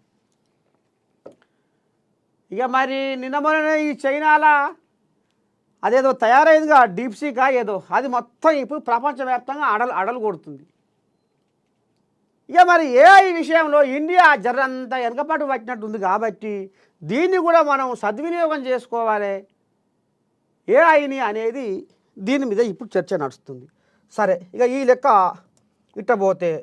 ఇక మరి నిన్న మొన్న ఈ చైనాల అదేదో తయారైందిగా డీప్సీకా ఏదో అది మొత్తం ఇప్పుడు ప్రపంచవ్యాప్తంగా అడలు కొడుతుంది. ఇక మరి ఏఐ విషయంలో ఇండియా జరంతా వెనకపాటు పట్టినట్టుంది కాబట్టి దీన్ని కూడా మనం సద్వినియోగం చేసుకోవాలి ఏఐని అనేది దీని మీద ఇప్పుడు చర్చ నడుస్తుంది. సరే, ఇక ఈ లెక్క ఇట్టబోతే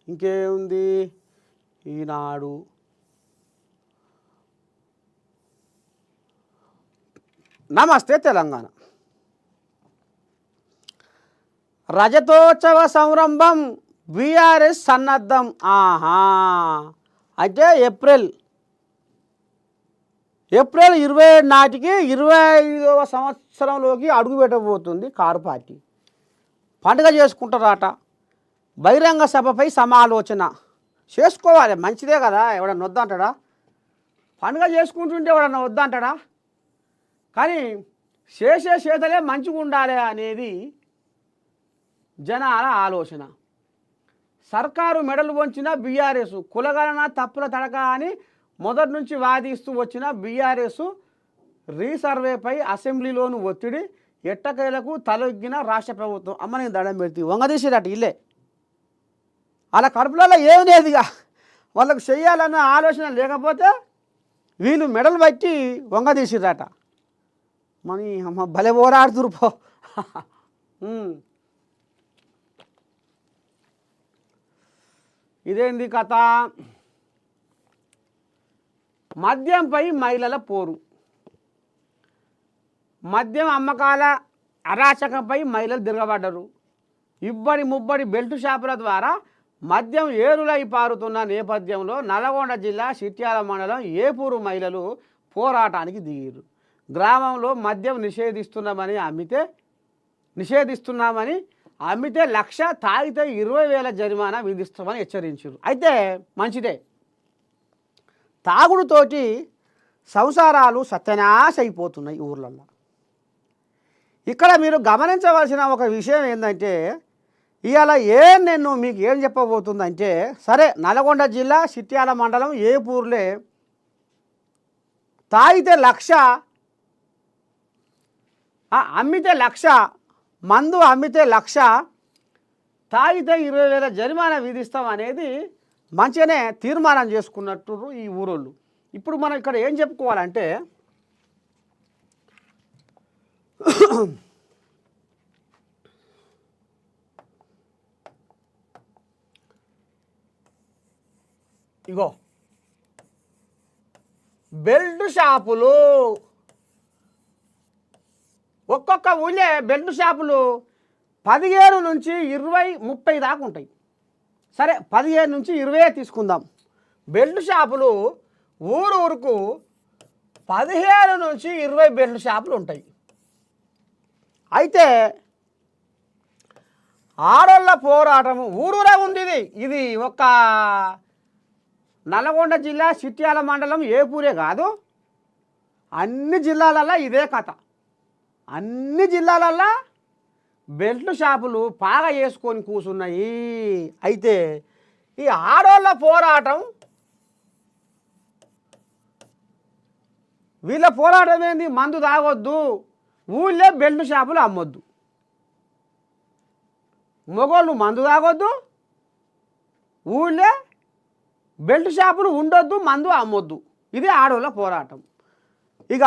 ఇంకేముంది, ఈనాడు నమస్తే తెలంగాణ రజతోత్సవ సంరంభం బీఆర్ఎస్ సన్నద్ధం. అంటే ఏప్రిల్ 27 నాటికి 25వ సంవత్సరంలోకి అడుగు పెట్టబోతుంది కారు పార్టీ. పండుగ చేసుకుంటారట. బహిరంగ సభపై సమాలోచన చేసుకోవాలి, మంచిదే కదా. ఎవడన్నా వద్దంటాడా? పండుగ చేసుకుంటుంటే ఎవడన్నా వద్దంటాడా? కానీ చేతలే మంచిగా ఉండాలి అనేది జనాల ఆలోచన. సర్కారు మెడలు వంచిన బీఆర్ఎస్ కులగణన తప్పుల తడక అని మొదటి నుంచి వాదిస్తూ వచ్చిన బీఆర్ఎస్ రీసర్వేపై అసెంబ్లీలోని ఒత్తిడి ఎట్టకేలకు తలొగ్గిన రాష్ట్ర ప్రభుత్వం. అమ్మ నేను దండం పెడితే వంగదీసిరట ఇల్లే. అలా కడుపులలో ఏమి లేదుగా, వాళ్ళకు చెయ్యాలన్న ఆలోచన లేకపోతే వీళ్ళు మెడలు బట్టి వంగదీసిరట. మరి అమ్మ భలే పోరాడుతురు పో. ఇదేంది కథ? మద్యంపై మహిళల పోరు. మద్యం అమ్మకాల అరాచకంపై మహిళలు తిరగబడ్డరు. ముబ్బడి బెల్ట్ షాపుల ద్వారా మద్యం ఏరులై పారుతున్న నేపథ్యంలో నల్గొండ జిల్లా చిట్యాల మండలం ఏపూరు మహిళలు పోరాటానికి దిగారు. గ్రామంలో మద్యం నిషేధిస్తున్నామని అమ్మితే 1,00,000, తాగితే 20,000 జరిమానా విధిస్తామని హెచ్చరించారు. అయితే మంచిదే, తాగుడుతోటి సంసారాలు సత్యనాశ అయిపోతున్నాయి ఊర్లలో. ఇక్కడ మీరు గమనించవలసిన ఒక విషయం ఏంటంటే, ఇవాళ నేను మీకు ఏం చెప్పబోతుందంటే, సరే నల్గొండ జిల్లా చిట్యాల మండలం ఏపూర్లే తాగితే 1,00,000, అమ్మితే 1,00,000, మందు అమ్మితే 1,00,000, తాగితే 20,000 జరిమానా విధిస్తాం అనేది మంచిగానే తీర్మానం చేసుకున్నట్టు ఈ ఊరోళ్ళు. ఇప్పుడు మనం ఇక్కడ ఏం చెప్పుకోవాలంటే, ఇగో బెల్ట్ షాపులు, ఒక్కొక్క ఊళ్ళే బెల్ట్ షాపులు 15 నుంచి 20, 30 దాకా ఉంటాయి. సరే 15 నుంచి 20 తీసుకుందాం. బెల్ట్ షాపులు ఊరుకు 15 నుంచి 20 బెల్ట్ షాపులు ఉంటాయి. అయితే ఆడోళ్ళ పోరాటం ఊరూరే ఉంది. ఇది ఒక నల్గొండ జిల్లా చిట్యాల మండలం ఏపూరే కాదు, అన్ని జిల్లాలల్లో ఇదే కథ. అన్ని జిల్లాలల్లో బెల్ట్ షాపులు పాగా చేసుకొని కూర్చున్నాయి. అయితే ఈ ఆడోళ్ళ పోరాటం, వీళ్ళ పోరాటం ఏంది? మందు తాగొద్దు, ఊళ్ళో బెల్ట్ షాపులు అమ్మొద్దు. మగోళ్ళు మందు తాగొద్దు, ఊళ్ళో బెల్ట్ షాపులు ఉండొద్దు, మందు అమ్మొద్దు. ఇది ఆడోళ్ళ పోరాటం. ఇక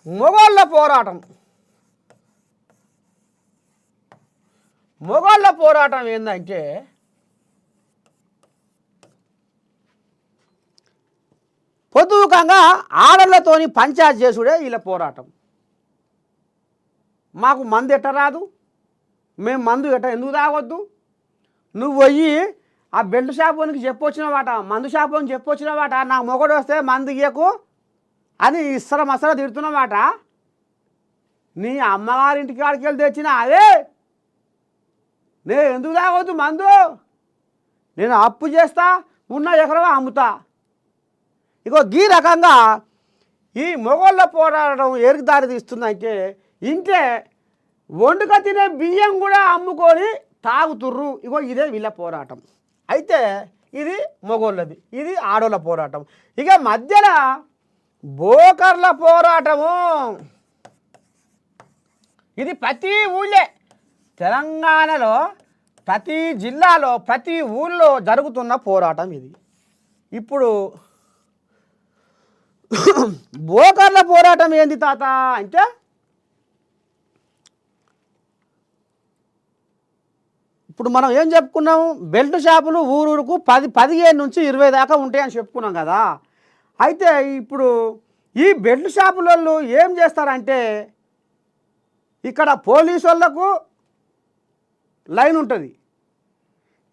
మగోళ్ళ పోరాటం ఏంటంటే, పొద్దుకంగా ఆడళ్ళతోని పంచాయతీ చేసుడే వీళ్ళ పోరాటం. మాకు మందు ఎట్ట రాదు, మేము మందు ఎందుకు తాగొద్దు, నువ్వు పోయి ఆ బెల్ట్ షాపునికి చెప్పొచ్చినవాట, మందు షాపుని చెప్పొచ్చినవాట, నా మొగడు వస్తే మందు ఇయ్యకు అని మసర తిడుతున్నవాట. నీ అమ్మగారింటి కాడికి వెళ్ళి తెచ్చిన అదే, నేను ఎందుకు తాగొద్దు మందు, నేను అప్పు చేస్తా, ఉన్న ఎకరం అమ్ముతా. ఇగో ఈ రకంగా ఈ మొగోళ్ళ పోరాటం ఏరికి దారి తీస్తుందంటే, ఇంటే వండుక తినే బియ్యం కూడా అమ్ముకొని తాగుతుర్రు. ఇగో ఇదే వీళ్ళ పోరాటం. అయితే ఇది మొగోళ్ళది, ఇది ఆడోళ్ళ పోరాటం. ఇక మధ్యలో బోకర్ల పోరాటము. ఇది ప్రతి ఊళ్ళే, తెలంగాణలో ప్రతి జిల్లాలో ప్రతి ఊళ్ళో జరుగుతున్న పోరాటం ఇది. ఇప్పుడు బోకర్ల పోరాటం ఏంది తాత అంటే, ఇప్పుడు మనం ఏం చెప్పుకున్నాము, బెల్ట్ షాపులు ఊరూరుకు 15 నుంచి 20 దాకా ఉంటాయని చెప్పుకున్నాం కదా. అయితే ఇప్పుడు ఈ బెల్ట్ షాపులలో ఏం చేస్తారంటే, ఇక్కడ పోలీసు వాళ్ళకు లైన్ ఉంటుంది,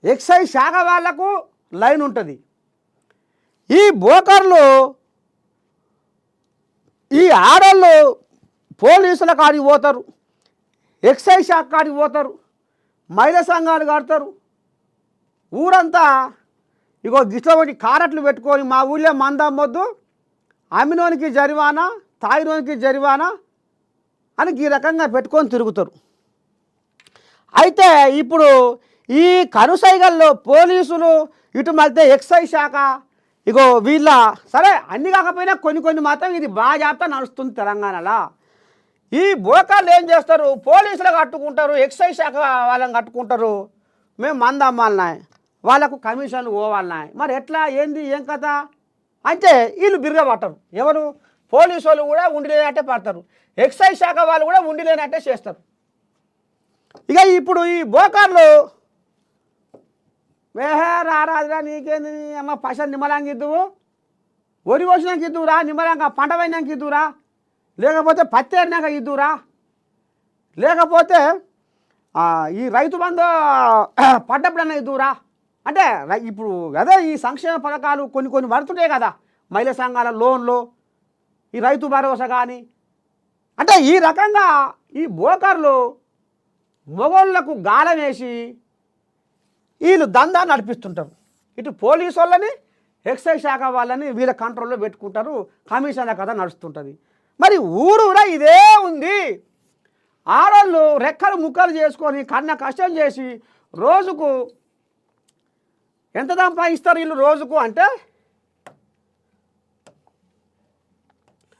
ఎక్సైజ్ శాఖ వాళ్లకు లైన్ ఉంటుంది. ఈ బోకర్లు, ఈ ఆడళ్ళు పోలీసుల కాడికి పోతారు, ఎక్సైజ్ శాఖ కాడికి పోతారు, మహిళా సంఘాలు కడతారు. ఊరంతా ఇగో గిట్లబట్టి కారట్లు పెట్టుకొని మా ఊళ్ళో మంద అమ్మొద్దు, అమ్మినోనికి జరిమానా, తాగినోనికి జరిమానా అని ఈ రకంగా పెట్టుకొని తిరుగుతారు. అయితే ఇప్పుడు ఈ కనుసైగల్లో పోలీసులు, ఇటు మధ్య ఎక్సైజ్ శాఖ, ఇగో వీళ్ళ సరే అన్ని కాకపోయినా కొన్ని మాత్రం ఇది బాగా నడుస్తుంది తెలంగాణలో. ఈ బోకర్లు ఏం చేస్తారు, పోలీసులు కట్టుకుంటారు, ఎక్సైజ్ శాఖ వాళ్ళని కట్టుకుంటారు, మేము మంద అమ్మాలన్నాయి, వాళ్ళకు కమిషన్లు పోవాలన్నాయి. మరి ఎట్లా, ఏంది, ఏం కథ అంటే వీళ్ళు బిరగబట్టరు. ఎవరు, పోలీసు వాళ్ళు కూడా ఉండి లేనట్టే పడతారు, ఎక్సైజ్ శాఖ వాళ్ళు కూడా ఉండి లేనట్టే చేస్తారు. ఇక ఇప్పుడు ఈ బోకర్లు రారాదురా, నీకేంది అమ్మ, పైసలు నిమ్మలంగా ఇద్దువు, వరి కోసినాక ఇద్దువురా, నిమ్మలంగా పంట పోయినాక ఇద్దువురా, లేకపోతే పత్తి ఏరినాక ఇద్దురా, లేకపోతే ఈ రైతు బంధు పడ్డప్పుడన్నా ఇద్దురా అంటే. ఇప్పుడు అదే ఈ సంక్షేమ పథకాలు కొన్ని పడుతుంటాయి కదా, మహిళా సంఘాల లోన్లు, ఈ రైతు భరోసా కానీ. అంటే ఈ రకంగా ఈ బోకర్లు మొగోళ్లకు గాలం వేసి వీళ్ళు దందా నడిపిస్తుంటారు. ఇటు పోలీసు వాళ్ళని, ఎక్సైజ్ శాఖ వాళ్ళని వీళ్ళ కంట్రోల్లో పెట్టుకుంటారు, కమిషన్ల కథ నడుస్తుంటుంది. మరి ఊరూరా ఇదే ఉంది. ఆడోళ్ళు రెక్కలు ముక్కలు చేసుకొని కన్న కష్టం చేసి రోజుకు ఎంత సంపాదిస్తారు వీళ్ళు రోజుకు అంటే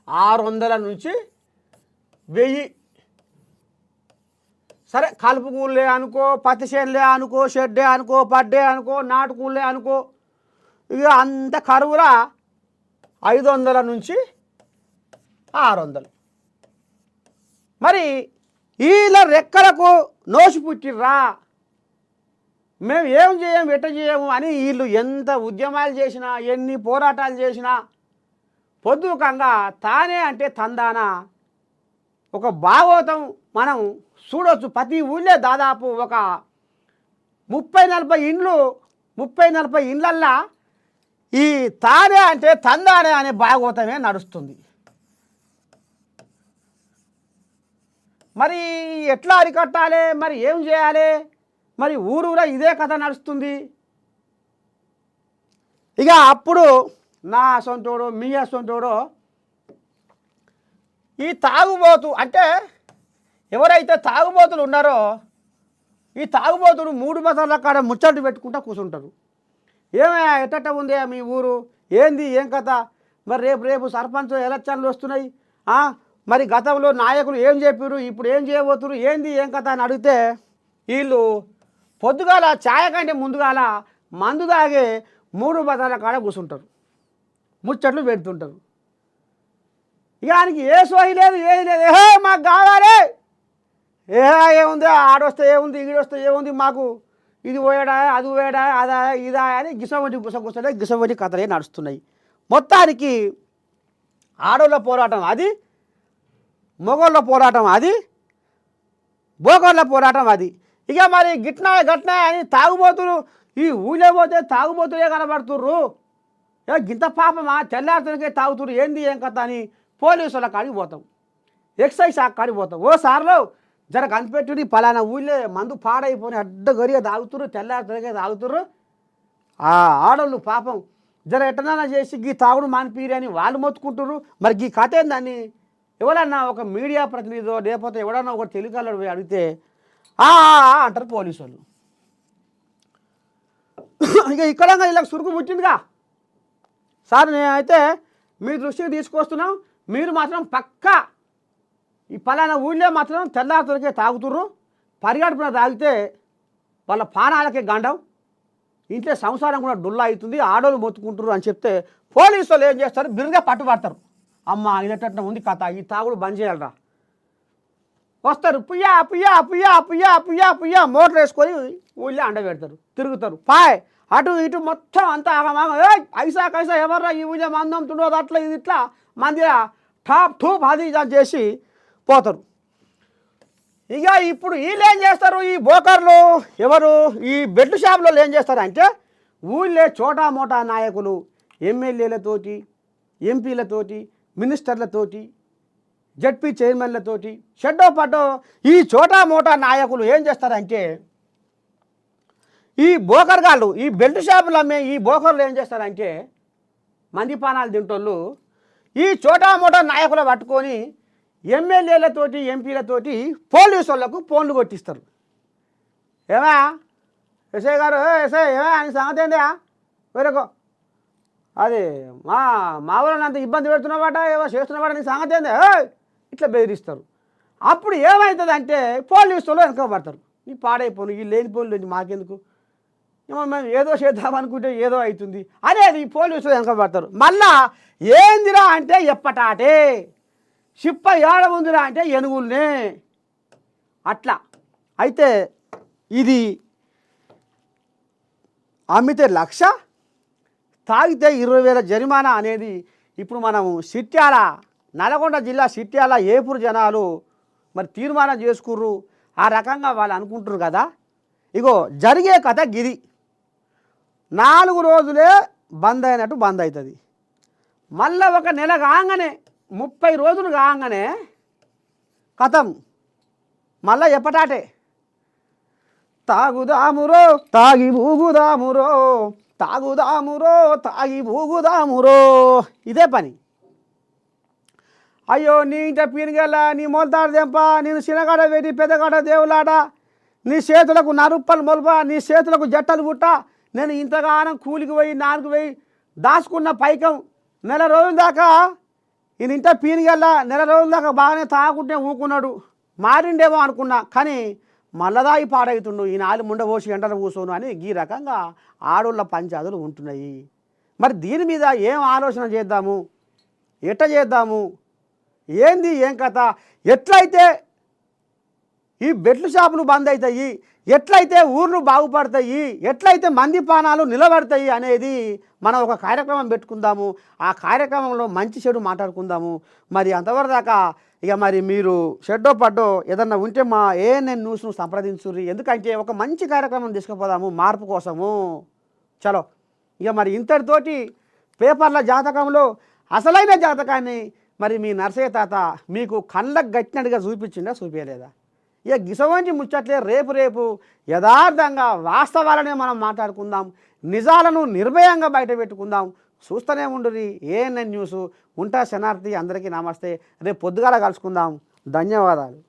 600 నుంచి 1000. సరే కలుపు కూలే అనుకో, పత్తి చేనులే అనుకో, షెడ్డే అనుకో, పడ్డే అనుకో, నాటుకూలే అనుకో, ఇక అంత కరువులా 500 నుంచి 600. మరి వీళ్ళ రెక్కలకు నోసి పుట్టిర్రా, మేము ఏం చేయము, ఎట్ట చేయము అని వీళ్ళు ఎంత ఉద్యమాలు చేసినా, ఎన్ని పోరాటాలు చేసినా పొద్దుకంగా తానే అంటే తందాన ఒక భాగవతం మనం చూడవచ్చు. ప్రతి ఊళ్ళో దాదాపు ఒక 30-40 ఇండ్లు, 30-40 ఇండ్లల్లా ఈ తానే అంటే తందానే అనే భాగవతమే నడుస్తుంది. మరి ఎట్లా అరికట్టాలి, మరి ఏం చేయాలి, మరి ఊరూరా ఇదే కథ నడుస్తుంది. ఇక అప్పుడు నా సొంతోడు, మీ సొంతోడు ఈ తాగుబోతు అంటే ఎవరైతే తాగుబోతులు ఉన్నారో, ఈ తాగుబోతులు 3 బజార్ల కాడ ముచ్చట్లు పెట్టుకుంటూ కూర్చుంటారు. ఏమయ్యా, ఎట్టట ఉంది మీ ఊరు, ఏంది, ఏం కథ, మరి రేపు సర్పంచ్ ఎలక్షన్లు వస్తున్నాయి, మరి గతంలో నాయకులు ఏం చెప్పారు, ఇప్పుడు ఏం చేయబోతున్నారు, ఏంది, ఏం కథ అని అడిగితే వీళ్ళు పొద్దుగాల ఛాయ కంటే ముందుగాల మందు తాగే 3 బజార్ల కాడ కూర్చుంటారు, ముచ్చట్లు పెడుతుంటారు. ఇక ఆయనకి ఏ సోయి లేదు, ఏది లేదు, మాకు కావాలి, ఏముంది, ఆడొస్తే ఏముంది, ఈడొస్తే ఏముంది, మాకు ఇది పోయాడా, అది పోయాడా, అదా ఇదా అని గిసవటి కథలే నడుస్తున్నాయి. మొత్తానికి ఆడోళ్ళ పోరాటం అది, మొగోళ్ళ పోరాటం అది, బోగోళ్ళ పోరాటం అది. ఇక మరి గట్నా అని తాగుబోతులు ఈ ఊళ్ళో పోతే తాగుబోతులే కనబడుతుర్రు. గింత పాపమా, తెల్లారితోనికే తాగుతురు, ఏంది, ఏం కథ అని పోలీసుల కాడికి పోతాం, ఎక్సైజ్ శాఖ కాడికి పోతాం. ఓ సార్లు జర కనిపెట్టుడి, పలానా ఊళ్ళో మందు పాడైపోయి అడ్డగరిగా తాగుతురు, తెల్లారితోనికే తాగుతుర్రు. ఆ ఆడోళ్ళు పాపం జర ఎట్టనా చేసి గీ తాగుడు మానిపీరి అని వాళ్ళు మొత్తుకుంటుర్రు. మరి గీ కథ ఏందని ఎవరన్నా ఒక మీడియా ప్రతినిధో లేకపోతే ఎవడన్నా ఒక తెలికాళ్ళు పోయి అడిగితే అంటారు పోలీసు వాళ్ళు. ఇక ఇక్కడ వీళ్ళకి సురుకు పుట్టిందిగా. సార్ నేనైతే మీ దృష్టికి తీసుకొస్తున్నాం, మీరు మాత్రం పక్కా ఈ పలానా ఊళ్ళో మాత్రం తెల్లారితోరికే తాగుతుర్రు, పరిగడుపున తాగితే వాళ్ళ పానాలకే గండం, ఇంట్లో సంసారం కూడా డుల్లా అవుతుంది, ఆడోళ్ళు మొత్తుకుంటారు అని చెప్తే పోలీసు వాళ్ళు ఏం చేస్తారు, బిరుగా పట్టుబడతారు. అమ్మ ఇదట ఉంది కథ, ఈ తాగుడు బంద్ చేయాలరా. వస్తారు పుయ్యా పుయ్యా పుయ్యా పుయ్యా పుయ్యా పుయ్యా మోటార్ వేసుకొని ఊళ్ళో అండ పెడతారు, తిరుగుతారు. పాయ్ అటు ఇటు మొత్తం అంతా ఐసా కైసా ఎవర్రా ఈ ఊళ్ళో మందం తుండోదు, అట్లా ఇది ఇట్లా మంది టాప్ టూప్ అది ఇది చేసి పోతారు. ఇక ఇప్పుడు వీళ్ళు ఏం చేస్తారు, ఈ బోకర్లు ఎవరు ఈ బెడ్ షాపులో ఏం చేస్తారు అంటే ఊళ్ళో చోటా మోటా నాయకులు ఎమ్మెల్యేలతోటి, ఎంపీలతోటి, మినిస్టర్లతోటి, జడ్పీ చైర్మన్లతోటి షెడ్డో పడ్డో ఈ చోటా మోటా నాయకులు ఏం చేస్తారంటే ఈ బోకర్గాళ్ళు ఈ బెల్ట్ షాపులు అమ్మే ఈ బోకర్లు ఏం చేస్తారంటే మందిపానాలు తింటోళ్ళు ఈ చోటా మోటా నాయకులు పట్టుకొని ఎమ్మెల్యేలతోటి, ఎంపీలతోటి పోలీసు వాళ్ళకు ఫోన్లు కొట్టిస్తారు. ఏమా ఎస్ఐ గారు, ఎస్ఐ ఏమా అని సంగతి ఏందా వేరేకో, అది మా వాళ్ళని అంత ఇబ్బంది పెడుతున్నవాట, ఏమో చేస్తున్నవాట నీ సంగతి ఏందా ఇట్లా బెదిరిస్తారు. అప్పుడు ఏమవుతుందంటే పోలీసు వాళ్ళు వెనకబడతారు. నీ పాడైపోను, ఈ లేని పోలు మాకెందుకు, ఏమో మేము ఏదో చేద్దామనుకుంటే ఏదో అవుతుంది అనేది పోలీసులు వెనకబడతారు. మళ్ళా ఏందిరా అంటే ఎప్పటాటే, చిప్ప ఏడ ఉందిరా అంటే ఎనుగుల్నే. అట్లా అయితే ఇది అమ్మితే 1,00,000, తాగితే 20,000 జరిమానా అనేది ఇప్పుడు మనం సిట్యాల, నల్గొండ జిల్లా సిట్యాల ఏపూరు జనాలు మరి తీర్మానం చేసుకుర్రు. ఆ రకంగా వాళ్ళు అనుకుంటారు కదా. ఇగో జరిగే కథ గిది. 4 రోజులే బంద్ అయినట్టు బంద్ అవుతుంది. మళ్ళీ ఒక నెల కాగానే 30 రోజులు కాగానే కథం మళ్ళా ఎప్పటాటే తాగుదామురో తాగి ఊగుదామురో, తాగుదామురో తాగి ఊగుదామురో, ఇదే పని. అయ్యో నీ ఇంట పీనుగల, నీ మొలతాడు దెంప, నేను చిన్నగాడ పెట్టి పెద్దగాడ దేవులాట, నీ చేతులకు నరుప్పలు మొలప, నీ చేతులకు జట్టలు పుట్ట, నేను ఇంతగానం కూలికి పోయి 4 పోయి దాచుకున్న పైకం నెల రోజుల దాకా ఈయన ఇంట పీనుగల నెల రోజుల దాకా బాగానే తాగుకుంటే ఊకున్నాడు, మారిండేమో అనుకున్నా, కానీ మళ్ళదాయి పాడవుతుండు, ఈ 4 ముండబోసి ఎండలు కూర్చోను అని ఈ రకంగా ఆడోళ్ళ పంచాదులు ఉంటున్నాయి. మరి దీని మీద ఏం ఆలోచన చేద్దాము, ఎట్ట చేద్దాము, ఏంది ఏం కథ, ఎట్లయితే ఈ బెడ్లు షాపులు బంద్ అవుతాయి, ఎట్లయితే ఊర్లు బాగుపడతాయి, ఎట్లయితే మంది పానాలు నిలబడతాయి అనేది మనం ఒక కార్యక్రమం పెట్టుకుందాము. ఆ కార్యక్రమంలో మంచి చెడు మాట్లాడుకుందాము. మరి అంతవరకు దాకా ఇక మరి మీరు షెడ్డో పడ్డో ఏదన్నా ఉంటే మా ANN న్యూస్ను సంప్రదించుర్రి. ఎందుకంటే ఒక మంచి కార్యక్రమం తీసుకుపోదాము మార్పు కోసము. చలో ఇక మరి ఇంతటితోటి పేపర్ల జాతకంలో అసలైన జాతకాన్ని మరి మీ నర్సయ్య తాత మీకు కళ్ళకు గట్టినట్టుగా చూపించిందా, చూపించలేదా? ఇక గిసవంటి ముచ్చట్లే రేపు యథార్థంగా వాస్తవాలనే మనం మాట్లాడుకుందాం, నిజాలను నిర్భయంగా బయట పెట్టుకుందాం. చూస్తూనే ఉండుర్రి ANN న్యూస్. ఉంటా శనార్థి, అందరికీ నమస్తే. రేపు పొద్దుగాల కలుసుకుందాం. ధన్యవాదాలు.